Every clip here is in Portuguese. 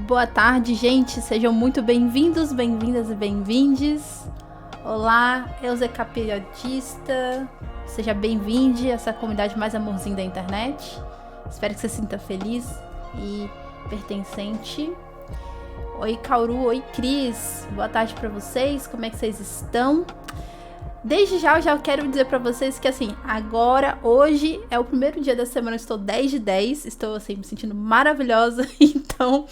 Boa tarde, gente. Sejam muito bem-vindos, bem-vindas e bem-vindes. Olá, Euseka Periodista. Seja bem-vinde a essa comunidade mais amorzinha da internet. Espero que você se sinta feliz e pertencente. Oi, Kauru. Oi, Cris. Boa tarde para vocês. Como é que vocês estão? Desde já, eu já quero dizer pra vocês que, assim, agora, hoje, é o primeiro dia da semana, eu estou 10 de 10, estou, assim, me sentindo maravilhosa, então,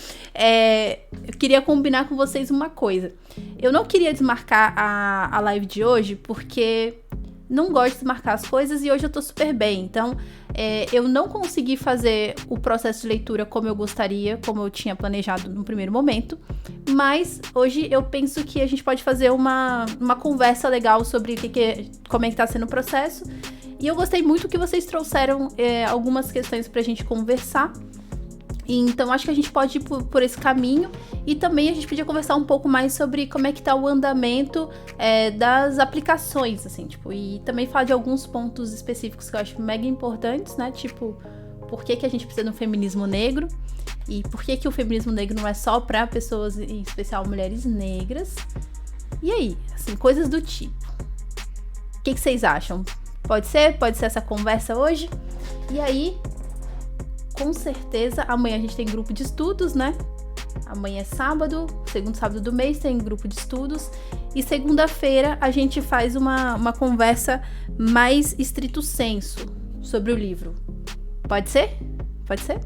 eu queria combinar com vocês uma coisa. Eu não queria desmarcar a live de hoje, porque não gosto de desmarcar as coisas e hoje eu tô super bem, então, eu não consegui fazer o processo de leitura como eu gostaria, como eu tinha planejado no primeiro momento, mas hoje eu penso que a gente pode fazer uma conversa legal sobre como é que tá sendo o processo. E eu gostei muito que vocês trouxeram algumas questões pra gente conversar. Então acho que a gente pode ir por esse caminho. E também a gente podia conversar um pouco mais sobre como é que tá o andamento das aplicações, assim, tipo, e também falar de alguns pontos específicos que eu acho mega importantes, né? Tipo, por que a gente precisa de um feminismo negro? E por que o feminismo negro não é só para pessoas, em especial mulheres negras? E aí, assim, coisas do tipo. O que vocês acham? Pode ser essa conversa hoje? E aí, com certeza, amanhã a gente tem grupo de estudos, né? Amanhã é sábado, segundo sábado do mês tem grupo de estudos. E segunda-feira a gente faz uma conversa mais estrito sensu sobre o livro. Pode ser? Pode ser?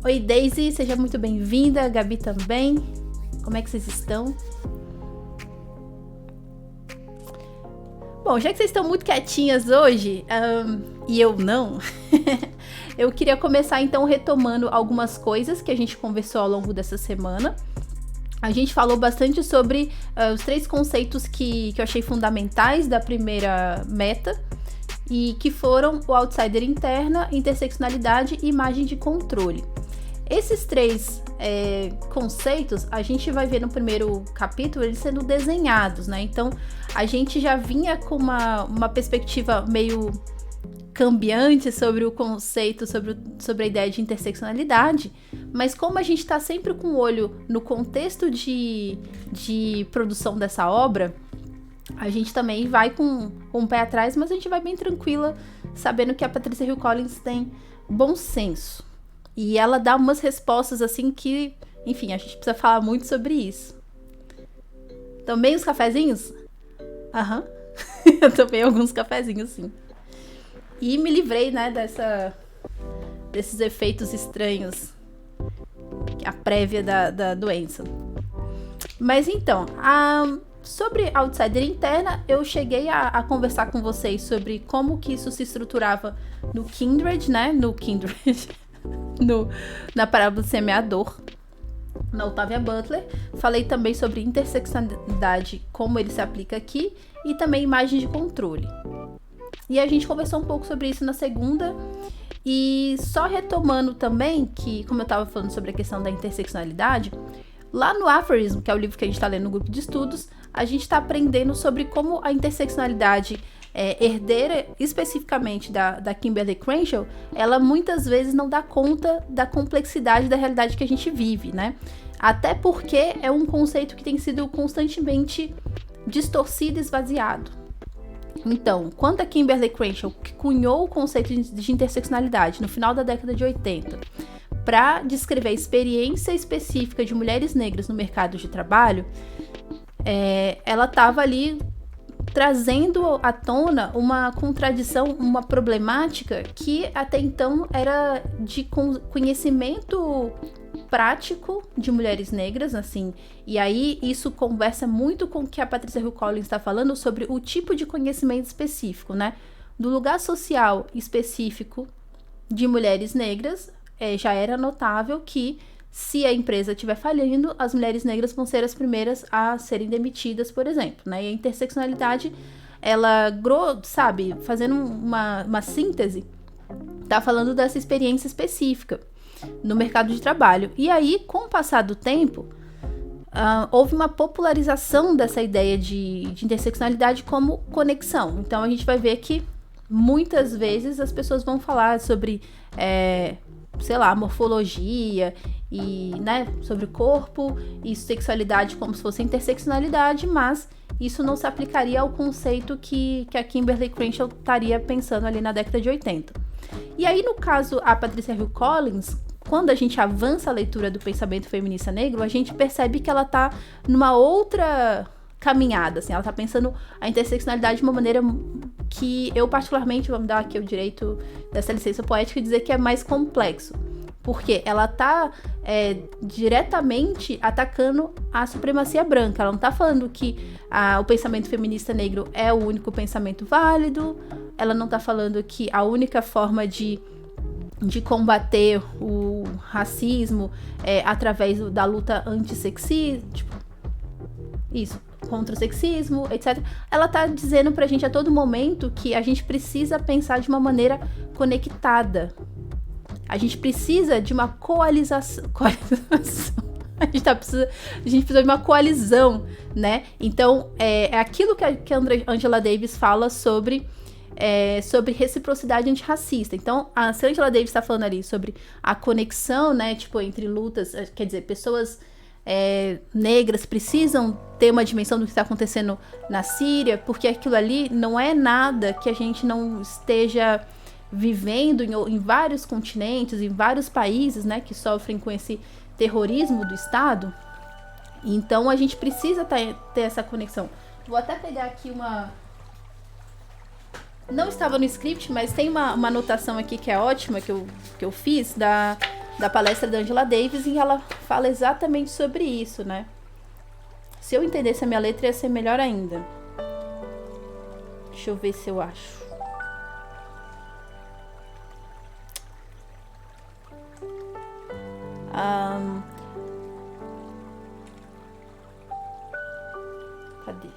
Oi, Daisy, seja muito bem-vinda. Gabi também. Como é que vocês estão? Bom, já que vocês estão muito quietinhas hoje, e eu não, eu queria começar então retomando algumas coisas que a gente conversou ao longo dessa semana. A gente falou bastante sobre os 3 conceitos que eu achei fundamentais da primeira meta, e que foram o outsider interna, interseccionalidade e imagem de controle. Esses 3 conceitos, a gente vai ver no primeiro capítulo eles sendo desenhados, né? Então, a gente já vinha com uma perspectiva meio cambiante sobre o conceito, sobre a ideia de interseccionalidade, mas como a gente está sempre com o olho no contexto de produção dessa obra, a gente também vai com um pé atrás, mas a gente vai bem tranquila, sabendo que a Patricia Hill Collins tem bom senso. E ela dá umas respostas assim que, enfim, a gente precisa falar muito sobre isso. Tomei os cafezinhos? Aham. Eu tomei alguns cafezinhos, sim. E me livrei, né, desses efeitos estranhos. A prévia da doença. Mas então, sobre outsider interna, eu cheguei a conversar com vocês sobre como que isso se estruturava no Kindred, né? Na parábola do semeador, na Octavia Butler. Falei também sobre interseccionalidade, como ele se aplica aqui, e também imagem de controle. E a gente conversou um pouco sobre isso na segunda. E só retomando também, que como eu estava falando sobre a questão da interseccionalidade, lá no Aphorism, que é o livro que a gente está lendo no grupo de estudos, a gente está aprendendo sobre como a interseccionalidade herdeira, especificamente da Kimberlé Crenshaw, ela muitas vezes não dá conta da complexidade da realidade que a gente vive, né? Até porque é um conceito que tem sido constantemente distorcido e esvaziado. Então, quando a Kimberlé Crenshaw cunhou o conceito de interseccionalidade no final da década de 80, para descrever a experiência específica de mulheres negras no mercado de trabalho, ela estava ali trazendo à tona uma contradição, uma problemática que até então era de conhecimento prático de mulheres negras, assim, e aí isso conversa muito com o que a Patricia Hill Collins está falando sobre o tipo de conhecimento específico, né, do lugar social específico de mulheres negras. Já era notável que se a empresa estiver falhando, as mulheres negras vão ser as primeiras a serem demitidas, por exemplo, né? E a interseccionalidade, ela, sabe, fazendo uma síntese, tá falando dessa experiência específica no mercado de trabalho. E aí, com o passar do tempo, houve uma popularização dessa ideia de interseccionalidade como conexão. Então, a gente vai ver que muitas vezes as pessoas vão falar sobre, sei lá, morfologia e, né, sobre o corpo e sexualidade como se fosse interseccionalidade, mas isso não se aplicaria ao conceito que a Kimberlé Crenshaw estaria pensando ali na década de 80. E aí, no caso, a Patricia Hill Collins, quando a gente avança a leitura do pensamento feminista negro, a gente percebe que ela tá numa outra caminhada, assim, ela tá pensando a interseccionalidade de uma maneira que eu particularmente, vamos dar aqui o direito dessa licença poética e dizer que é mais complexo. Porque ela tá diretamente atacando a supremacia branca. Ela não tá falando que o pensamento feminista negro é o único pensamento válido. Ela não tá falando que a única forma de combater o racismo é através da luta antissexista, tipo, isso, contra o sexismo, etc. Ela tá dizendo pra gente a todo momento que a gente precisa pensar de uma maneira conectada. A gente precisa de uma coalização. A gente precisa de uma coalizão, né? Então, é aquilo que a Angela Davis fala sobre reciprocidade antirracista. Então, a Angela Davis está falando ali sobre a conexão, né? Tipo, entre lutas, quer dizer, pessoas negras precisam ter uma dimensão do que está acontecendo na Síria, porque aquilo ali não é nada que a gente não esteja vivendo em vários continentes, em vários países, né, que sofrem com esse terrorismo do Estado. Então a gente precisa ter essa conexão. Vou até pegar aqui não estava no script, mas tem uma anotação aqui que é ótima, que eu fiz da palestra da Angela Davis, e ela fala exatamente sobre isso, né? Se eu entendesse a minha letra, ia ser melhor ainda. Deixa eu ver se eu acho. Cadê?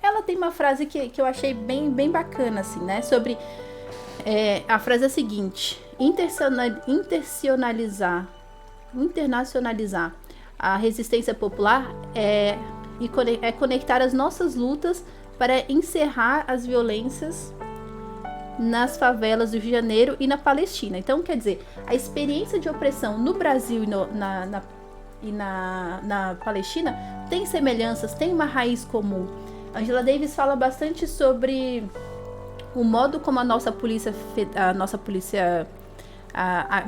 Ela tem uma frase que eu achei bem bacana, assim, né? Sobre a frase é a seguinte: internacionalizar a resistência popular é conectar as nossas lutas para encerrar as violências nas favelas do Rio de Janeiro e na Palestina. Então, quer dizer, a experiência de opressão no Brasil e na Palestina tem semelhanças, tem uma raiz comum. Angela Davis fala bastante sobre o modo como a nossa polícia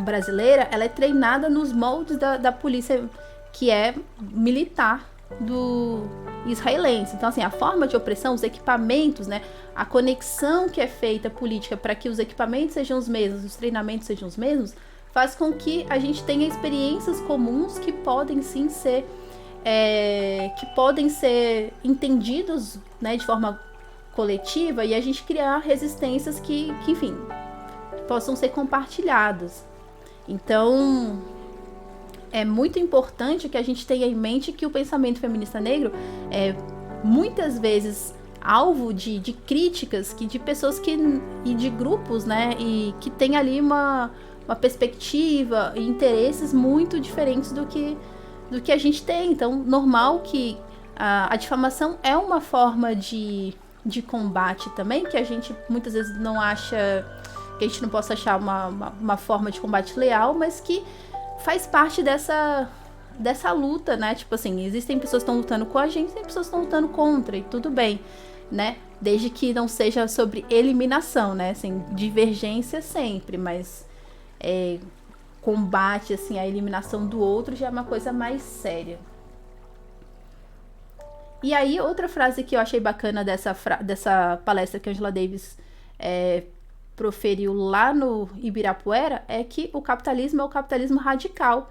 brasileira, ela é treinada nos moldes da polícia que é militar do israelense. Então, assim, a forma de opressão, os equipamentos, né, a conexão que é feita política para que os equipamentos sejam os mesmos, os treinamentos sejam os mesmos, faz com que a gente tenha experiências comuns que podem sim ser entendidos, né, de forma coletiva, e a gente criar resistências que enfim, possam ser compartilhadas. Então, é muito importante que a gente tenha em mente que o pensamento feminista negro é muitas vezes alvo de críticas de pessoas e de grupos, né, e que tem ali uma perspectiva e interesses muito diferentes do que a gente tem. Então, normal que a difamação é uma forma de combate também, que a gente muitas vezes não acha, que a gente não possa achar uma forma de combate leal, mas que faz parte dessa luta, né? Tipo assim, existem pessoas que estão lutando com a gente, tem pessoas que estão lutando contra, e tudo bem, né? Desde que não seja sobre eliminação, né? Assim, divergência sempre, mas combate, assim, a eliminação do outro já é uma coisa mais séria. E aí, outra frase que eu achei bacana dessa palestra que a Angela Davis proferiu lá no Ibirapuera é que o capitalismo é o capitalismo radical,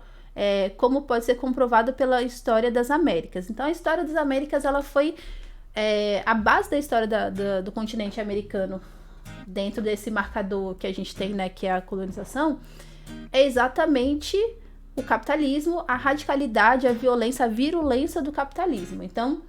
como pode ser comprovado pela história das Américas. Então, a história das Américas, ela foi a base da história do continente americano, dentro desse marcador que a gente tem, né, que é a colonização, é exatamente o capitalismo, a radicalidade, a violência, a virulência do capitalismo. Então,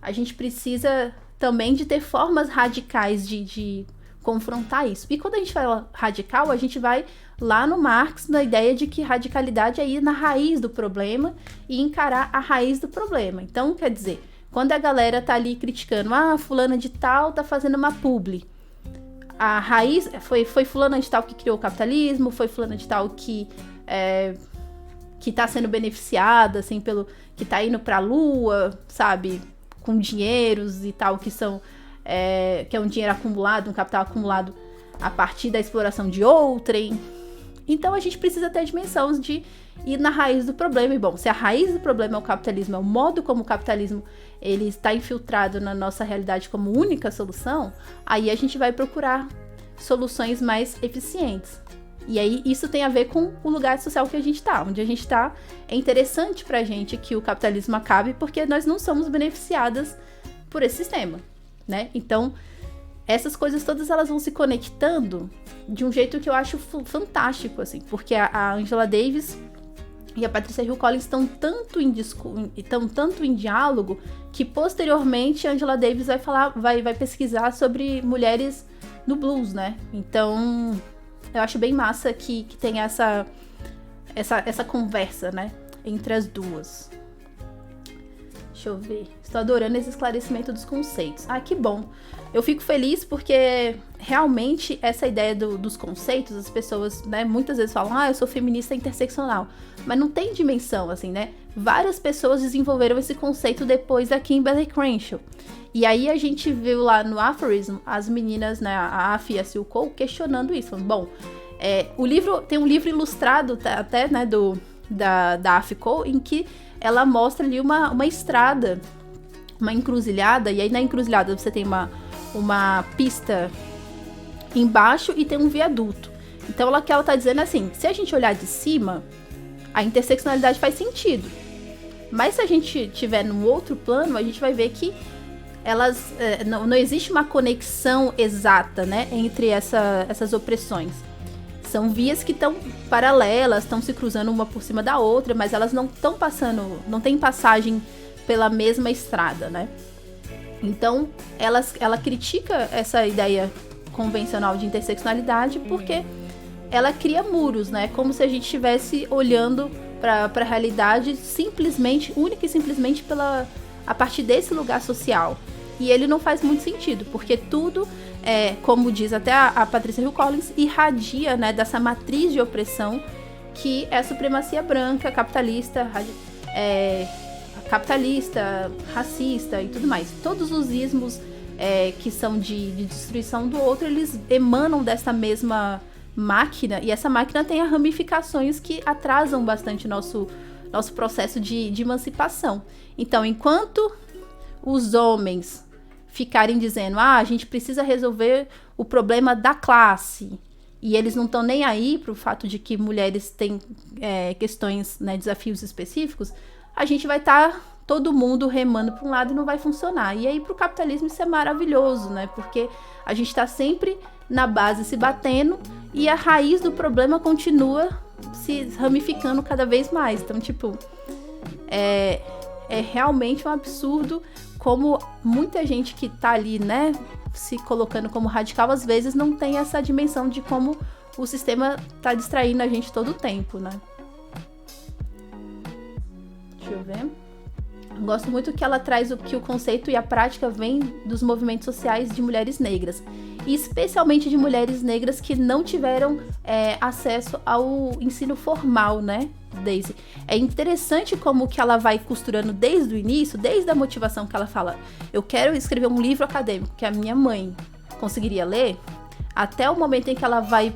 a gente precisa também de ter formas radicais de confrontar isso. E quando a gente fala radical, a gente vai lá no Marx, na ideia de que radicalidade é ir na raiz do problema e encarar a raiz do problema. Então, quer dizer, quando a galera tá ali criticando, fulana de tal tá fazendo uma publi, a raiz foi fulana de tal que criou o capitalismo, foi fulana de tal que tá sendo beneficiada, assim, que tá indo pra lua, sabe, com dinheiros e tal, que é um dinheiro acumulado, um capital acumulado a partir da exploração de outrem. Então a gente precisa ter a dimensão de ir na raiz do problema. E bom, se a raiz do problema é o capitalismo, é o modo como o capitalismo ele está infiltrado na nossa realidade como única solução, aí a gente vai procurar soluções mais eficientes. E aí isso tem a ver com o lugar social que a gente está. Onde a gente está, é interessante pra gente que o capitalismo acabe, porque nós não somos beneficiadas por esse sistema, né? Então, essas coisas elas vão se conectando de um jeito que eu acho fantástico, assim, porque a Angela Davis e a Patricia Hill Collins estão tanto em diálogo que posteriormente a Angela Davis vai pesquisar sobre mulheres no blues, né? Então eu acho bem massa que tem essa conversa, né, entre as duas. Deixa eu ver. Estou adorando esse esclarecimento dos conceitos. Ah, que bom. Eu fico feliz porque realmente essa ideia dos conceitos, as pessoas, né, muitas vezes falam, eu sou feminista interseccional. Mas não tem dimensão, assim, né? Várias pessoas desenvolveram esse conceito depois da Kimberly Crenshaw. E aí a gente viu lá no Aphorism as meninas, né, a Af e a Sil Cole, questionando isso. Bom, o livro tem um livro ilustrado até, né, da Af Cole, em que ela mostra ali uma estrada, uma encruzilhada, e aí na encruzilhada você tem uma pista embaixo e tem um viaduto. Então o que ela tá dizendo é assim, se a gente olhar de cima, a interseccionalidade faz sentido. Mas se a gente tiver num outro plano, a gente vai ver que elas não existe uma conexão exata, né, entre essas opressões. São vias que estão paralelas, estão se cruzando uma por cima da outra, mas elas não estão passando, não tem passagem pela mesma estrada, né? Então, ela critica essa ideia convencional de interseccionalidade porque ela cria muros, né? Como se a gente estivesse olhando para a realidade única e simplesmente a partir desse lugar social. E ele não faz muito sentido, porque tudo, como diz até a Patricia Hill Collins, irradia, né, dessa matriz de opressão que é a supremacia branca, capitalista, racista e tudo mais. Todos os ismos que são de destruição do outro, eles emanam dessa mesma máquina, e essa máquina tem ramificações que atrasam bastante nosso processo de emancipação. Então, enquanto os homens ficarem dizendo, a gente precisa resolver o problema da classe, e eles não estão nem aí para o fato de que mulheres têm questões, né, desafios específicos, a gente vai estar todo mundo remando para um lado e não vai funcionar. E aí para o capitalismo isso é maravilhoso, né? Porque a gente está sempre na base se batendo e a raiz do problema continua se ramificando cada vez mais. Então, tipo, é realmente um absurdo como muita gente que tá ali, né, se colocando como radical, às vezes não tem essa dimensão de como o sistema tá distraindo a gente todo o tempo, né? Deixa eu ver. Gosto muito que ela traz que o conceito e a prática vem dos movimentos sociais de mulheres negras, e especialmente de mulheres negras que não tiveram acesso ao ensino formal, né, Daisy? É interessante como que ela vai costurando desde o início, desde a motivação que ela fala, eu quero escrever um livro acadêmico que a minha mãe conseguiria ler, até o momento em que ela vai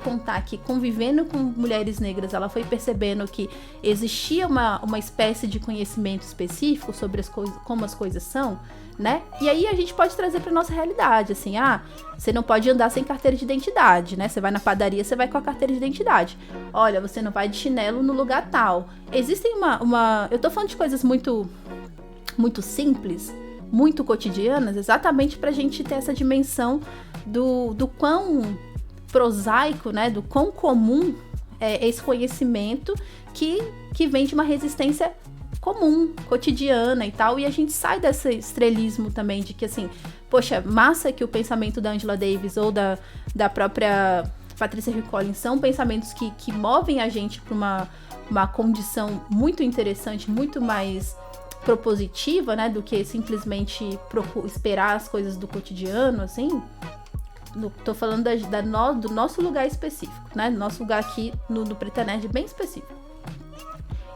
contar que convivendo com mulheres negras, ela foi percebendo que existia uma espécie de conhecimento específico sobre como as coisas são, né? E aí a gente pode trazer para nossa realidade, assim, você não pode andar sem carteira de identidade, né? Você vai na padaria, você vai com a carteira de identidade. Olha, você não vai de chinelo no lugar tal. Existem eu tô falando de coisas muito, muito simples, muito cotidianas, exatamente pra gente ter essa dimensão do quão prosaico, né, do quão comum é esse conhecimento que vem de uma resistência comum, cotidiana e tal, e a gente sai desse estrelismo também de que, assim, poxa, massa que o pensamento da Angela Davis ou da própria Patricia Hill Collins são pensamentos que movem a gente para uma condição muito interessante, muito mais propositiva, né, do que simplesmente esperar as coisas do cotidiano, assim. Tô falando do nosso lugar específico, né? Nosso lugar aqui no Preta Nerd bem específico.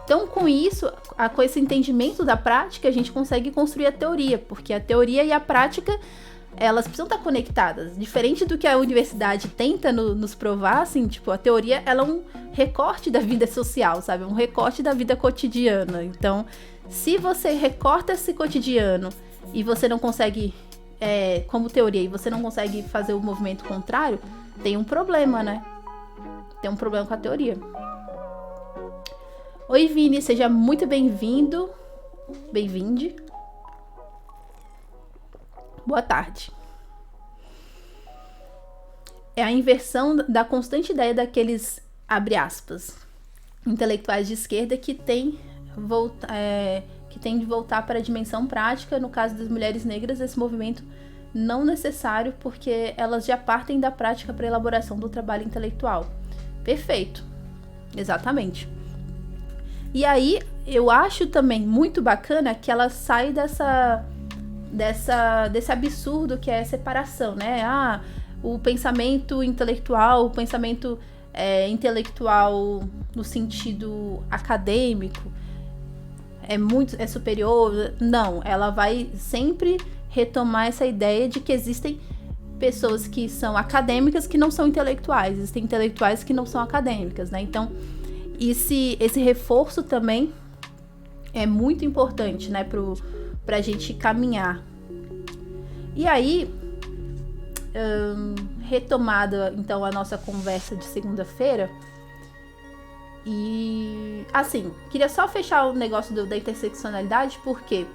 Então, com isso, com esse entendimento da prática, a gente consegue construir a teoria, porque a teoria e a prática, elas precisam estar conectadas. Diferente do que a universidade tenta nos provar, assim, tipo, a teoria, ela é um recorte da vida social, sabe? Um recorte da vida cotidiana. Então, se você recorta esse cotidiano e você não consegue, como teoria, e você não consegue fazer o movimento contrário, tem um problema, né? Tem um problema com a teoria. Oi, Vini, seja muito bem-vindo. Bem-vinde. Boa tarde. É a inversão da constante ideia daqueles, abre aspas, intelectuais de esquerda que tem de voltar para a dimensão prática. No caso das mulheres negras, esse movimento não necessário, porque elas já partem da prática para a elaboração do trabalho intelectual. Perfeito. Exatamente. E aí, eu acho também muito bacana que ela sai desse absurdo que é a separação, né? O pensamento intelectual, intelectual no sentido acadêmico é superior. Não, ela vai sempre retomar essa ideia de que existem pessoas que são acadêmicas que não são intelectuais, existem intelectuais que não são acadêmicas, né? Então, esse reforço também é muito importante, né, pra gente caminhar. E aí, retomada, então, a nossa conversa de segunda-feira, e, assim, queria só fechar o negócio da interseccionalidade, porque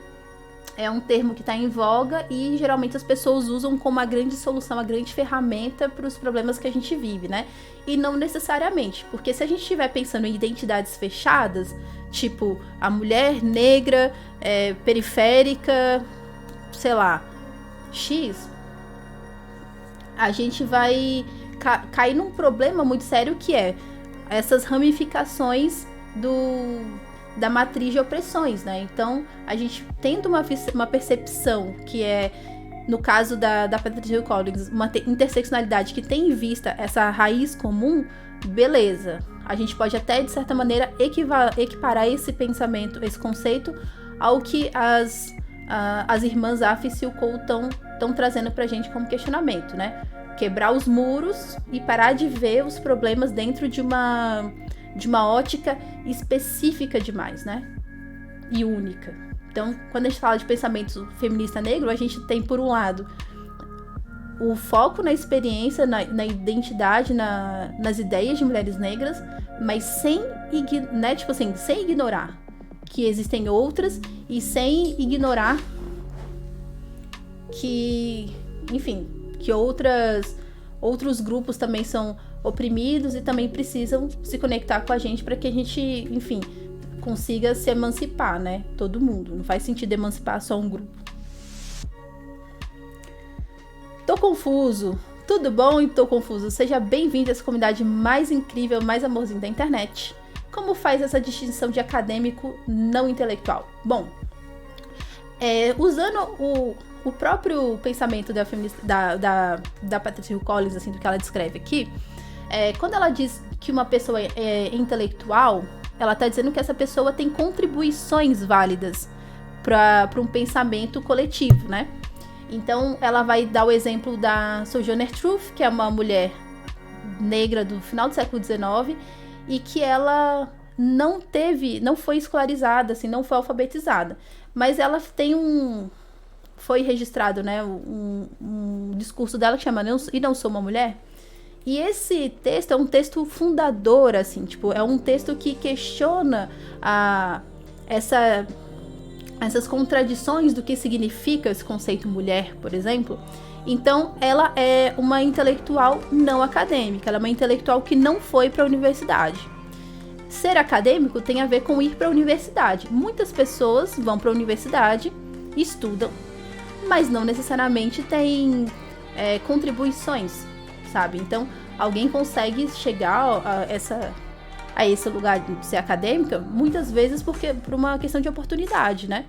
é um termo que está em voga e geralmente as pessoas usam como a grande solução, a grande ferramenta para os problemas que a gente vive, né? E não necessariamente, porque se a gente estiver pensando em identidades fechadas, tipo a mulher negra, periférica, sei lá, X, a gente vai cair num problema muito sério que é essas ramificações da matriz de opressões, né? Então, a gente tendo uma percepção que é, no caso da Patricia Hill Collins, uma interseccionalidade que tem em vista essa raiz comum, beleza. A gente pode até, de certa maneira, equiparar esse pensamento, esse conceito, ao que as irmãs Af e Silkou estão trazendo pra gente como questionamento, né? Quebrar os muros e parar de ver os problemas dentro de uma ótica específica demais, né? E única. Então, quando a gente fala de pensamento feminista negro, a gente tem, por um lado, o foco na experiência, na identidade, nas ideias de mulheres negras, mas sem ignorar que existem outras e sem ignorar que, enfim, que outros grupos também são oprimidos e também precisam se conectar com a gente para que a gente, enfim, consiga se emancipar, né? Todo mundo. Não faz sentido emancipar só um grupo. Tô confuso. Tudo bom? E tô confuso. Seja bem-vindo a essa comunidade mais incrível, mais amorzinho da internet. Como faz essa distinção de acadêmico não intelectual? Bom, usando o próprio pensamento da feminista, da Patricia Hill Collins, assim, do que ela descreve aqui, quando ela diz que uma pessoa é intelectual, ela está dizendo que essa pessoa tem contribuições válidas para um pensamento coletivo, né? Então, ela vai dar o exemplo da Sojourner Truth, que é uma mulher negra do final do século XIX, e que ela não foi escolarizada, assim, não foi alfabetizada, mas ela tem foi registrado, né, um discurso dela que chama E Não Sou Uma Mulher. E esse texto é um texto fundador, assim, tipo, é um texto que questiona essas contradições do que significa esse conceito mulher, por exemplo. Então, ela é uma intelectual não acadêmica, ela é uma intelectual que não foi para a universidade. Ser acadêmico tem a ver com ir para a universidade. Muitas pessoas vão para a universidade, estudam, mas não necessariamente têm contribuições, sabe? Então, alguém consegue chegar a esse lugar de ser acadêmica, muitas vezes por uma questão de oportunidade, né?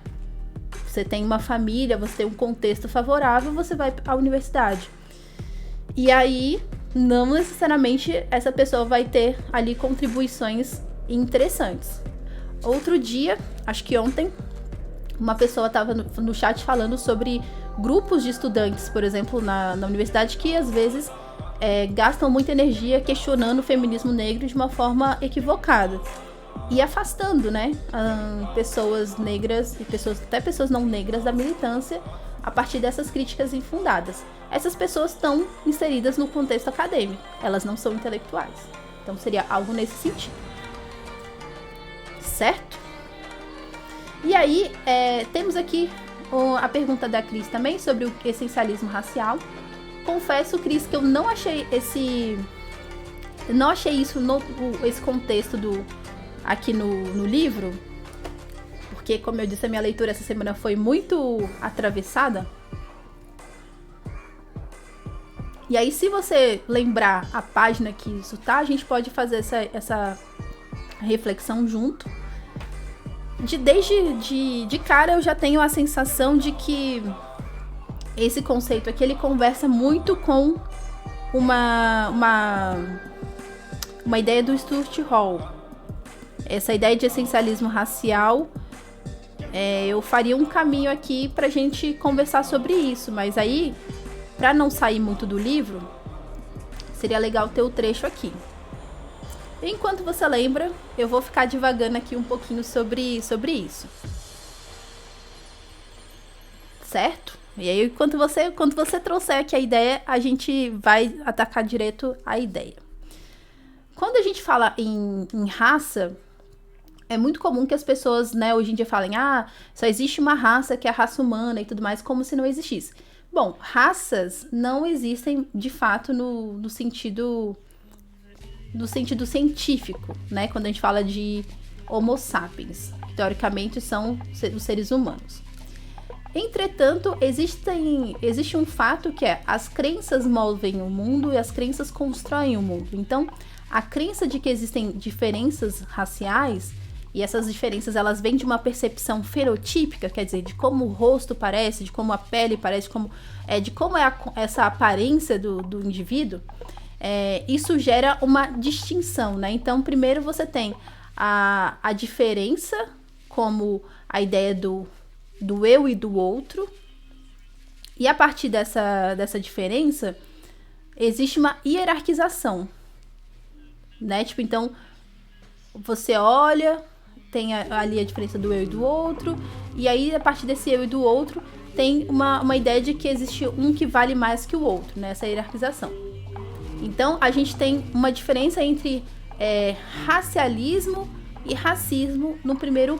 Você tem uma família, você tem um contexto favorável, você vai à universidade. E aí, não necessariamente essa pessoa vai ter ali contribuições interessantes. Outro dia, acho que ontem, uma pessoa estava no chat falando sobre grupos de estudantes, por exemplo, na universidade, que às vezes gastam muita energia questionando o feminismo negro de uma forma equivocada. E afastando, né, pessoas negras e até pessoas não negras da militância a partir dessas críticas infundadas. Essas pessoas estão inseridas no contexto acadêmico, elas não são intelectuais. Então seria algo nesse sentido. Certo? E aí, temos aqui a pergunta da Cris também sobre o essencialismo racial. Confesso, Cris, que eu não achei isso esse contexto aqui no livro, porque, como eu disse, a minha leitura essa semana foi muito atravessada. E aí, se você lembrar a página que isso tá, a gente pode fazer essa reflexão junto. Desde de cara, eu já tenho a sensação de que esse conceito aqui, ele conversa muito com uma ideia do Stuart Hall. Essa ideia de essencialismo racial, eu faria um caminho aqui pra gente conversar sobre isso, mas aí, pra não sair muito do livro, seria legal ter o trecho aqui. Enquanto você lembra, eu vou ficar divagando aqui um pouquinho sobre isso. Certo? E aí, quando você trouxer aqui a ideia, a gente vai atacar direto a ideia. Quando a gente fala em raça, é muito comum que as pessoas, né, hoje em dia falem, só existe uma raça que é a raça humana e tudo mais, como se não existisse. Bom, raças não existem de fato no sentido científico, né? Quando a gente fala de Homo sapiens, que teoricamente são os seres humanos. Entretanto, existe um fato que as crenças movem o mundo e as crenças constroem o mundo. Então, a crença de que existem diferenças raciais, e essas diferenças elas vêm de uma percepção fenotípica, quer dizer, de como o rosto parece, de como a pele parece, de como é essa aparência do indivíduo, isso gera uma distinção, né? Então, primeiro você tem a diferença como a ideia do eu e do outro, e a partir dessa diferença existe uma hierarquização, né? Tipo, então você olha, tem ali a diferença do eu e do outro, e aí a partir desse eu e do outro tem uma ideia de que existe um que vale mais que o outro, né? Essa hierarquização. Então a gente tem uma diferença entre racialismo e racismo no primeiro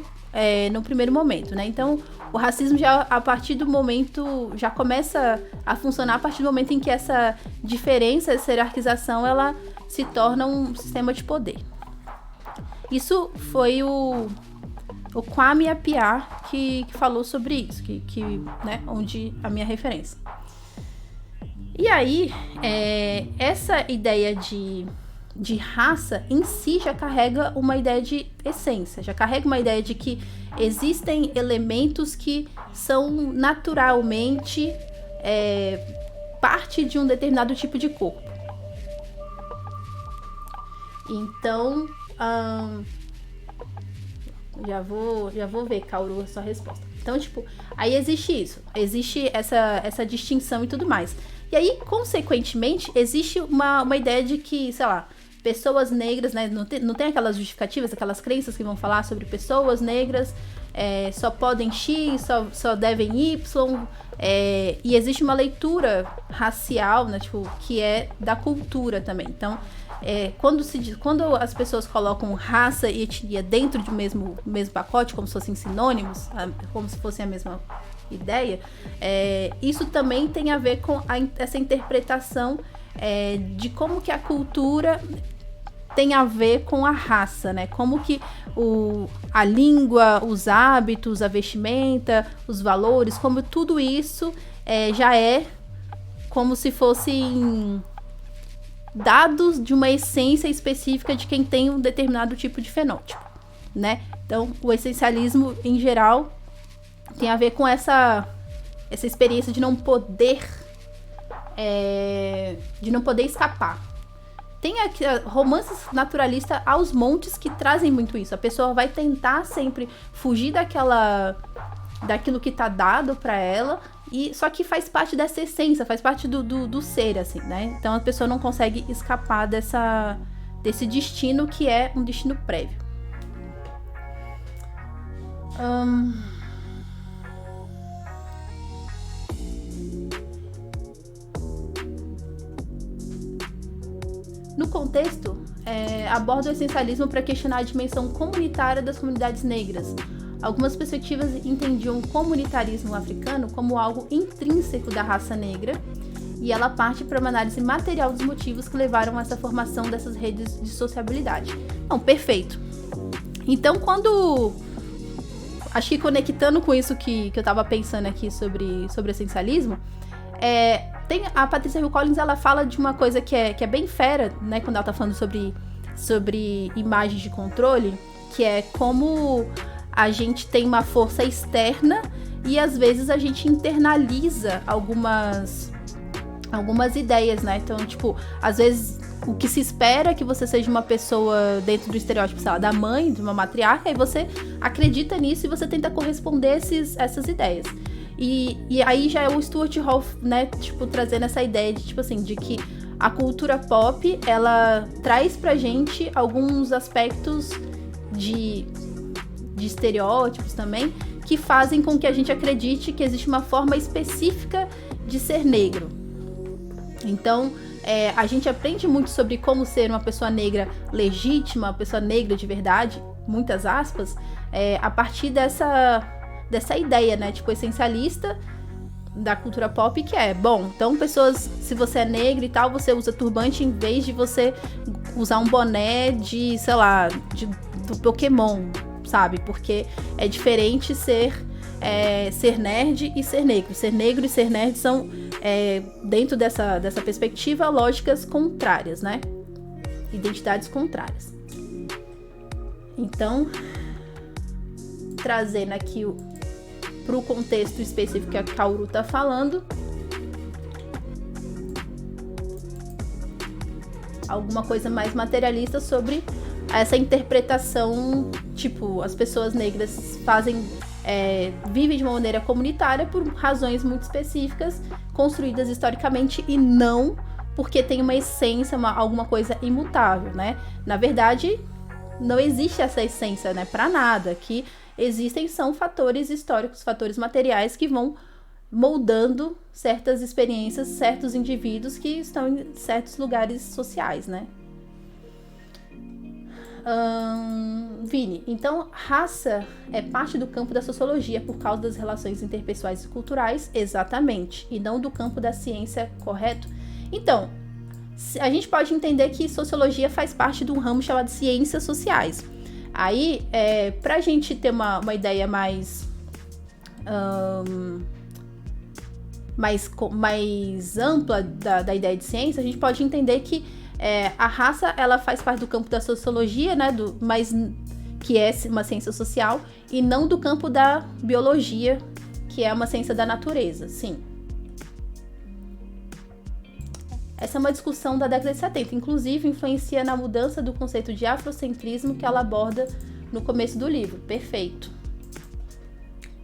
momento, né? Então o racismo já a partir do momento já começa a funcionar a partir do momento em que essa diferença, essa hierarquização, ela se torna um sistema de poder. Isso foi o Kwame Appiah que falou sobre isso, né, onde a minha referência. E aí, essa ideia de raça em si já carrega uma ideia de essência, já carrega uma ideia de que existem elementos que são naturalmente parte de um determinado tipo de corpo. Então, já vou ver, Kaoru, a sua resposta. Então, tipo, aí existe essa distinção e tudo mais. E aí, consequentemente, existe uma ideia de que, sei lá, pessoas negras, né, não tem aquelas justificativas, aquelas crenças que vão falar sobre pessoas negras, só podem X, só devem Y, e existe uma leitura racial, né, tipo, que é da cultura também. Então, quando as pessoas colocam raça e etnia dentro do mesmo pacote, como se fossem sinônimos, como se fossem a mesma ideia, isso também tem a ver com essa interpretação de como que a cultura tem a ver com a raça, né? Como que a língua, os hábitos, a vestimenta, os valores, como tudo isso já é como se fossem dados de uma essência específica de quem tem um determinado tipo de fenótipo, né? Então, o essencialismo, em geral, tem a ver com essa experiência de não poder de não poder escapar. Tem aqui romances naturalistas aos montes que trazem muito isso. A pessoa vai tentar sempre fugir daquilo que tá dado pra ela, só que faz parte dessa essência, faz parte do ser, assim, né? Então a pessoa não consegue escapar desse destino que é um destino prévio. No contexto, aborda o essencialismo para questionar a dimensão comunitária das comunidades negras. Algumas perspectivas entendiam o comunitarismo africano como algo intrínseco da raça negra, e ela parte para uma análise material dos motivos que levaram a essa formação dessas redes de sociabilidade. Bom, perfeito. Então, acho que conectando com isso que eu estava pensando aqui sobre essencialismo, tem a Patricia Hill Collins, ela fala de uma coisa que é bem fera, né, quando ela tá falando sobre imagens de controle, que é como a gente tem uma força externa e às vezes a gente internaliza algumas ideias, né? Então, tipo, às vezes o que se espera é que você seja uma pessoa dentro do estereótipo, sei lá, da mãe, de uma matriarca, e você acredita nisso e você tenta corresponder essas ideias. E aí já é o Stuart Hall, né, tipo, trazendo essa ideia de, tipo assim, de que a cultura pop, ela traz pra gente alguns aspectos de estereótipos também, que fazem com que a gente acredite que existe uma forma específica de ser negro. Então, a gente aprende muito sobre como ser uma pessoa negra legítima, uma pessoa negra de verdade, muitas aspas, a partir dessa ideia, né, tipo, essencialista da cultura pop, que bom, então se você é negra e tal, você usa turbante em vez de você usar um boné de, sei lá, do Pokémon, sabe? Porque é diferente ser nerd e ser negro. Ser negro e ser nerd são, dentro dessa perspectiva, lógicas contrárias, né? Identidades contrárias. Então, trazendo aqui para o contexto específico que a Kaoru tá falando, alguma coisa mais materialista sobre essa interpretação, tipo, as pessoas negras vivem de uma maneira comunitária por razões muito específicas, construídas historicamente, e não porque tem uma essência, alguma coisa imutável, né? Na verdade, não existe essa essência, né, para nada. Que existem são fatores históricos, fatores materiais que vão moldando certas experiências, certos indivíduos que estão em certos lugares sociais, né? Vini, então raça é parte do campo da sociologia por causa das relações interpessoais e culturais, exatamente, e não do campo da ciência, correto? Então, a gente pode entender que sociologia faz parte de um ramo chamado ciências sociais. Aí, pra gente ter uma ideia mais ampla da ideia de ciência, a gente pode entender que a raça, ela faz parte do campo da sociologia, né, mas que é uma ciência social, e não do campo da biologia, que é uma ciência da natureza, sim. Essa é uma discussão da década de 70, inclusive influencia na mudança do conceito de afrocentrismo que ela aborda no começo do livro. Perfeito.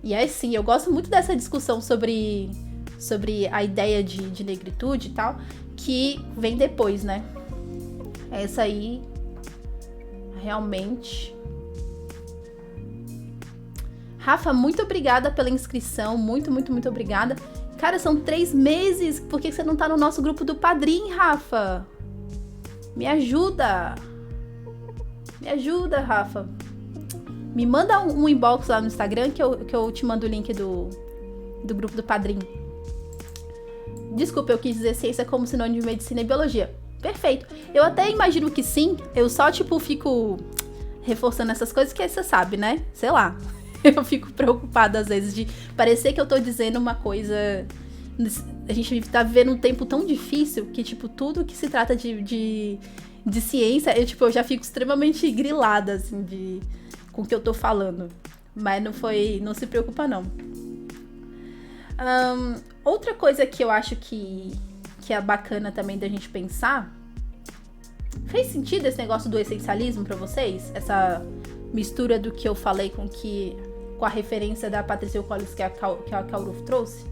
E aí sim, eu gosto muito dessa discussão sobre a ideia de negritude e tal, que vem depois, né? Essa aí, realmente... Rafa, muito obrigada pela inscrição, muito, muito, muito obrigada. Cara, são 3 meses, por que você não tá no nosso grupo do Padrim, Rafa? Me ajuda! Me ajuda, Rafa. Me manda um inbox lá no Instagram que eu te mando o link do grupo do Padrim. Desculpa, eu quis dizer ciência como sinônimo de medicina e biologia. Perfeito. Eu até imagino que sim, eu só, tipo, fico reforçando essas coisas que você sabe, né? Sei lá. Eu fico preocupada, às vezes, de parecer que eu tô dizendo uma coisa... A gente tá vivendo um tempo tão difícil que, tipo, tudo que se trata de ciência, eu já fico extremamente grilada, assim, com o que eu tô falando. Mas não se preocupa, não. Outra coisa que eu acho que que é bacana também da gente pensar. Fez sentido esse negócio do essencialismo pra vocês? Essa mistura do que eu falei com a referência da Patricia Hill Collins que a Kauru trouxe?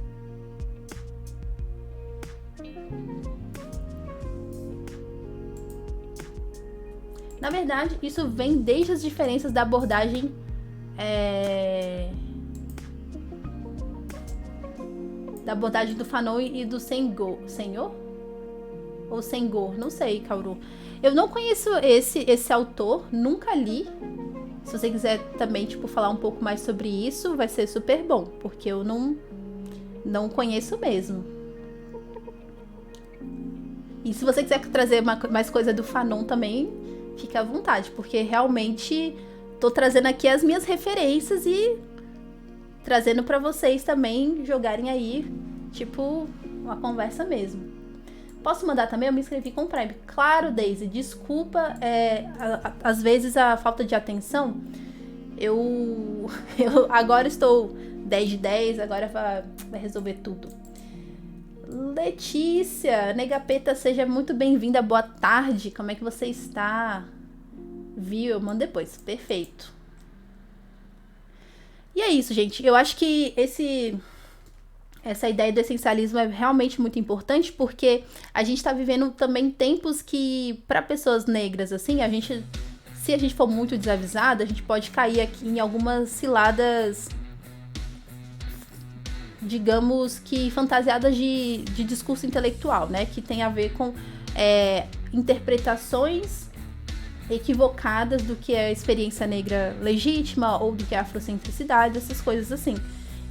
Na verdade, isso vem desde as diferenças da abordagem do Fanon e do Senghor? Ou Senghor? Não sei, Kauru. Eu não conheço esse autor, nunca li. Se você quiser também, falar um pouco mais sobre isso, vai ser super bom, porque eu não conheço mesmo. E se você quiser trazer mais coisa do Fanon também, fica à vontade, porque realmente tô trazendo aqui as minhas referências e trazendo pra vocês também jogarem aí, uma conversa mesmo. Posso mandar também? Eu me inscrevi com o Prime. Claro, Daisy, desculpa, às vezes a falta de atenção. Eu agora estou 10 de 10, agora vai resolver tudo. Letícia, Negapeta, seja muito bem-vinda, boa tarde, como é que você está? Viu? Eu mando depois, perfeito. E é isso, gente, eu acho que essa ideia do essencialismo é realmente muito importante, porque a gente tá vivendo também tempos que, para pessoas negras, assim, se a gente for muito desavisada, a gente pode cair aqui em algumas ciladas, digamos que fantasiadas de discurso intelectual, né? Que tem a ver com interpretações equivocadas do que é a experiência negra legítima ou do que é a afrocentricidade, essas coisas assim.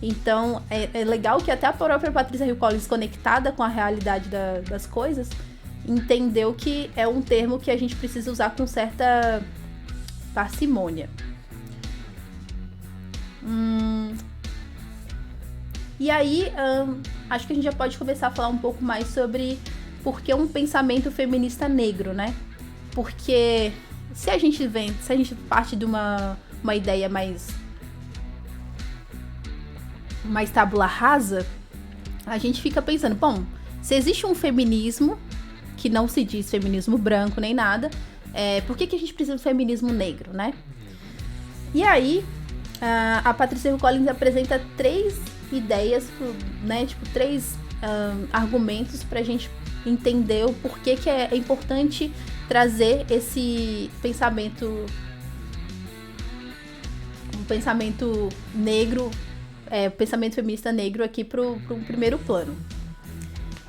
Então, é legal que até a própria Patricia Hill Collins, conectada com a realidade das coisas, entendeu que é um termo que a gente precisa usar com certa parcimônia. E aí, acho que a gente já pode começar a falar um pouco mais sobre por que um pensamento feminista negro, né? Porque se a gente parte de uma ideia mais tábula rasa, a gente fica pensando, bom, se existe um feminismo, que não se diz feminismo branco nem nada, por que a gente precisa de um feminismo negro, né? E aí, a Patricia Hill Collins apresenta 3 ideias, né, 3 argumentos pra gente entender o porquê que é importante trazer esse pensamento negro, pensamento feminista negro aqui pro primeiro plano.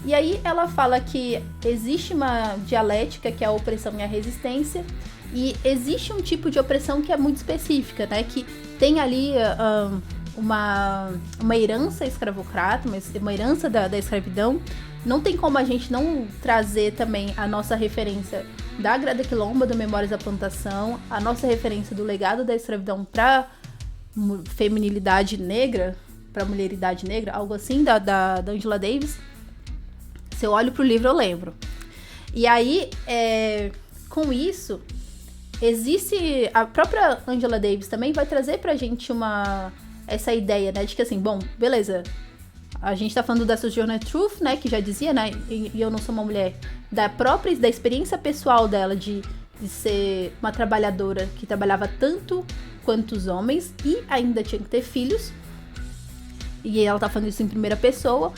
E aí ela fala que existe uma dialética, que é a opressão e a resistência, e existe um tipo de opressão que é muito específica, né? Que tem ali uma herança escravocrata, uma herança da escravidão. Não tem como a gente não trazer também a nossa referência da Grada Quilomba, do Memórias da Plantação, a nossa referência do legado da escravidão para feminilidade negra, para mulheridade negra, algo assim, da Angela Davis. Se eu olho pro livro, eu lembro. E aí, com isso, existe... A própria Angela Davis também vai trazer pra gente essa ideia, né? De que assim, bom, beleza, a gente tá falando da Sojourner Truth, né? Que já dizia, né? E eu não sou uma mulher. Da experiência pessoal dela de ser uma trabalhadora que trabalhava tanto quanto os homens e ainda tinha que ter filhos. E ela tá falando isso em primeira pessoa.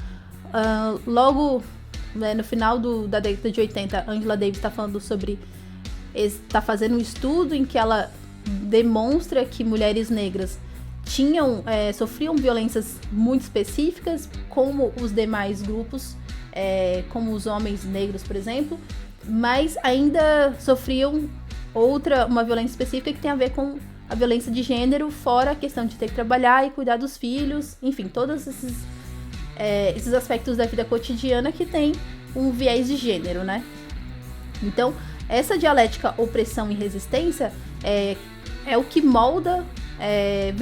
Logo, né, no final da década de 80, Angela Davis tá falando sobre... Tá fazendo um estudo em que ela demonstra que mulheres negras sofriam violências muito específicas, como os demais grupos, como os homens negros, por exemplo, mas ainda sofriam uma violência específica que tem a ver com a violência de gênero, fora a questão de ter que trabalhar e cuidar dos filhos, enfim, todos esses aspectos da vida cotidiana que tem um viés de gênero, né? Então, essa dialética opressão e resistência é o que molda, é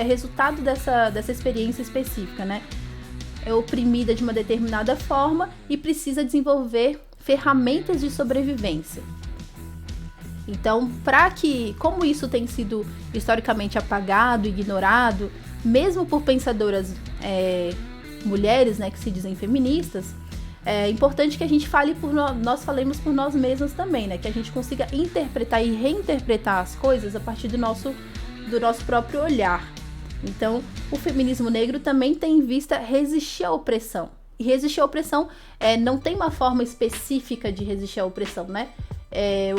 resultado dessa experiência específica, né? É oprimida de uma determinada forma e precisa desenvolver ferramentas de sobrevivência. Então, como isso tem sido historicamente apagado, ignorado, mesmo por pensadoras mulheres, né, que se dizem feministas, é importante que a gente fale nós falemos por nós mesmos também, né? Que a gente consiga interpretar e reinterpretar as coisas a partir do nosso próprio olhar. Então, o feminismo negro também tem em vista resistir à opressão. E resistir à opressão não tem uma forma específica de resistir à opressão, né?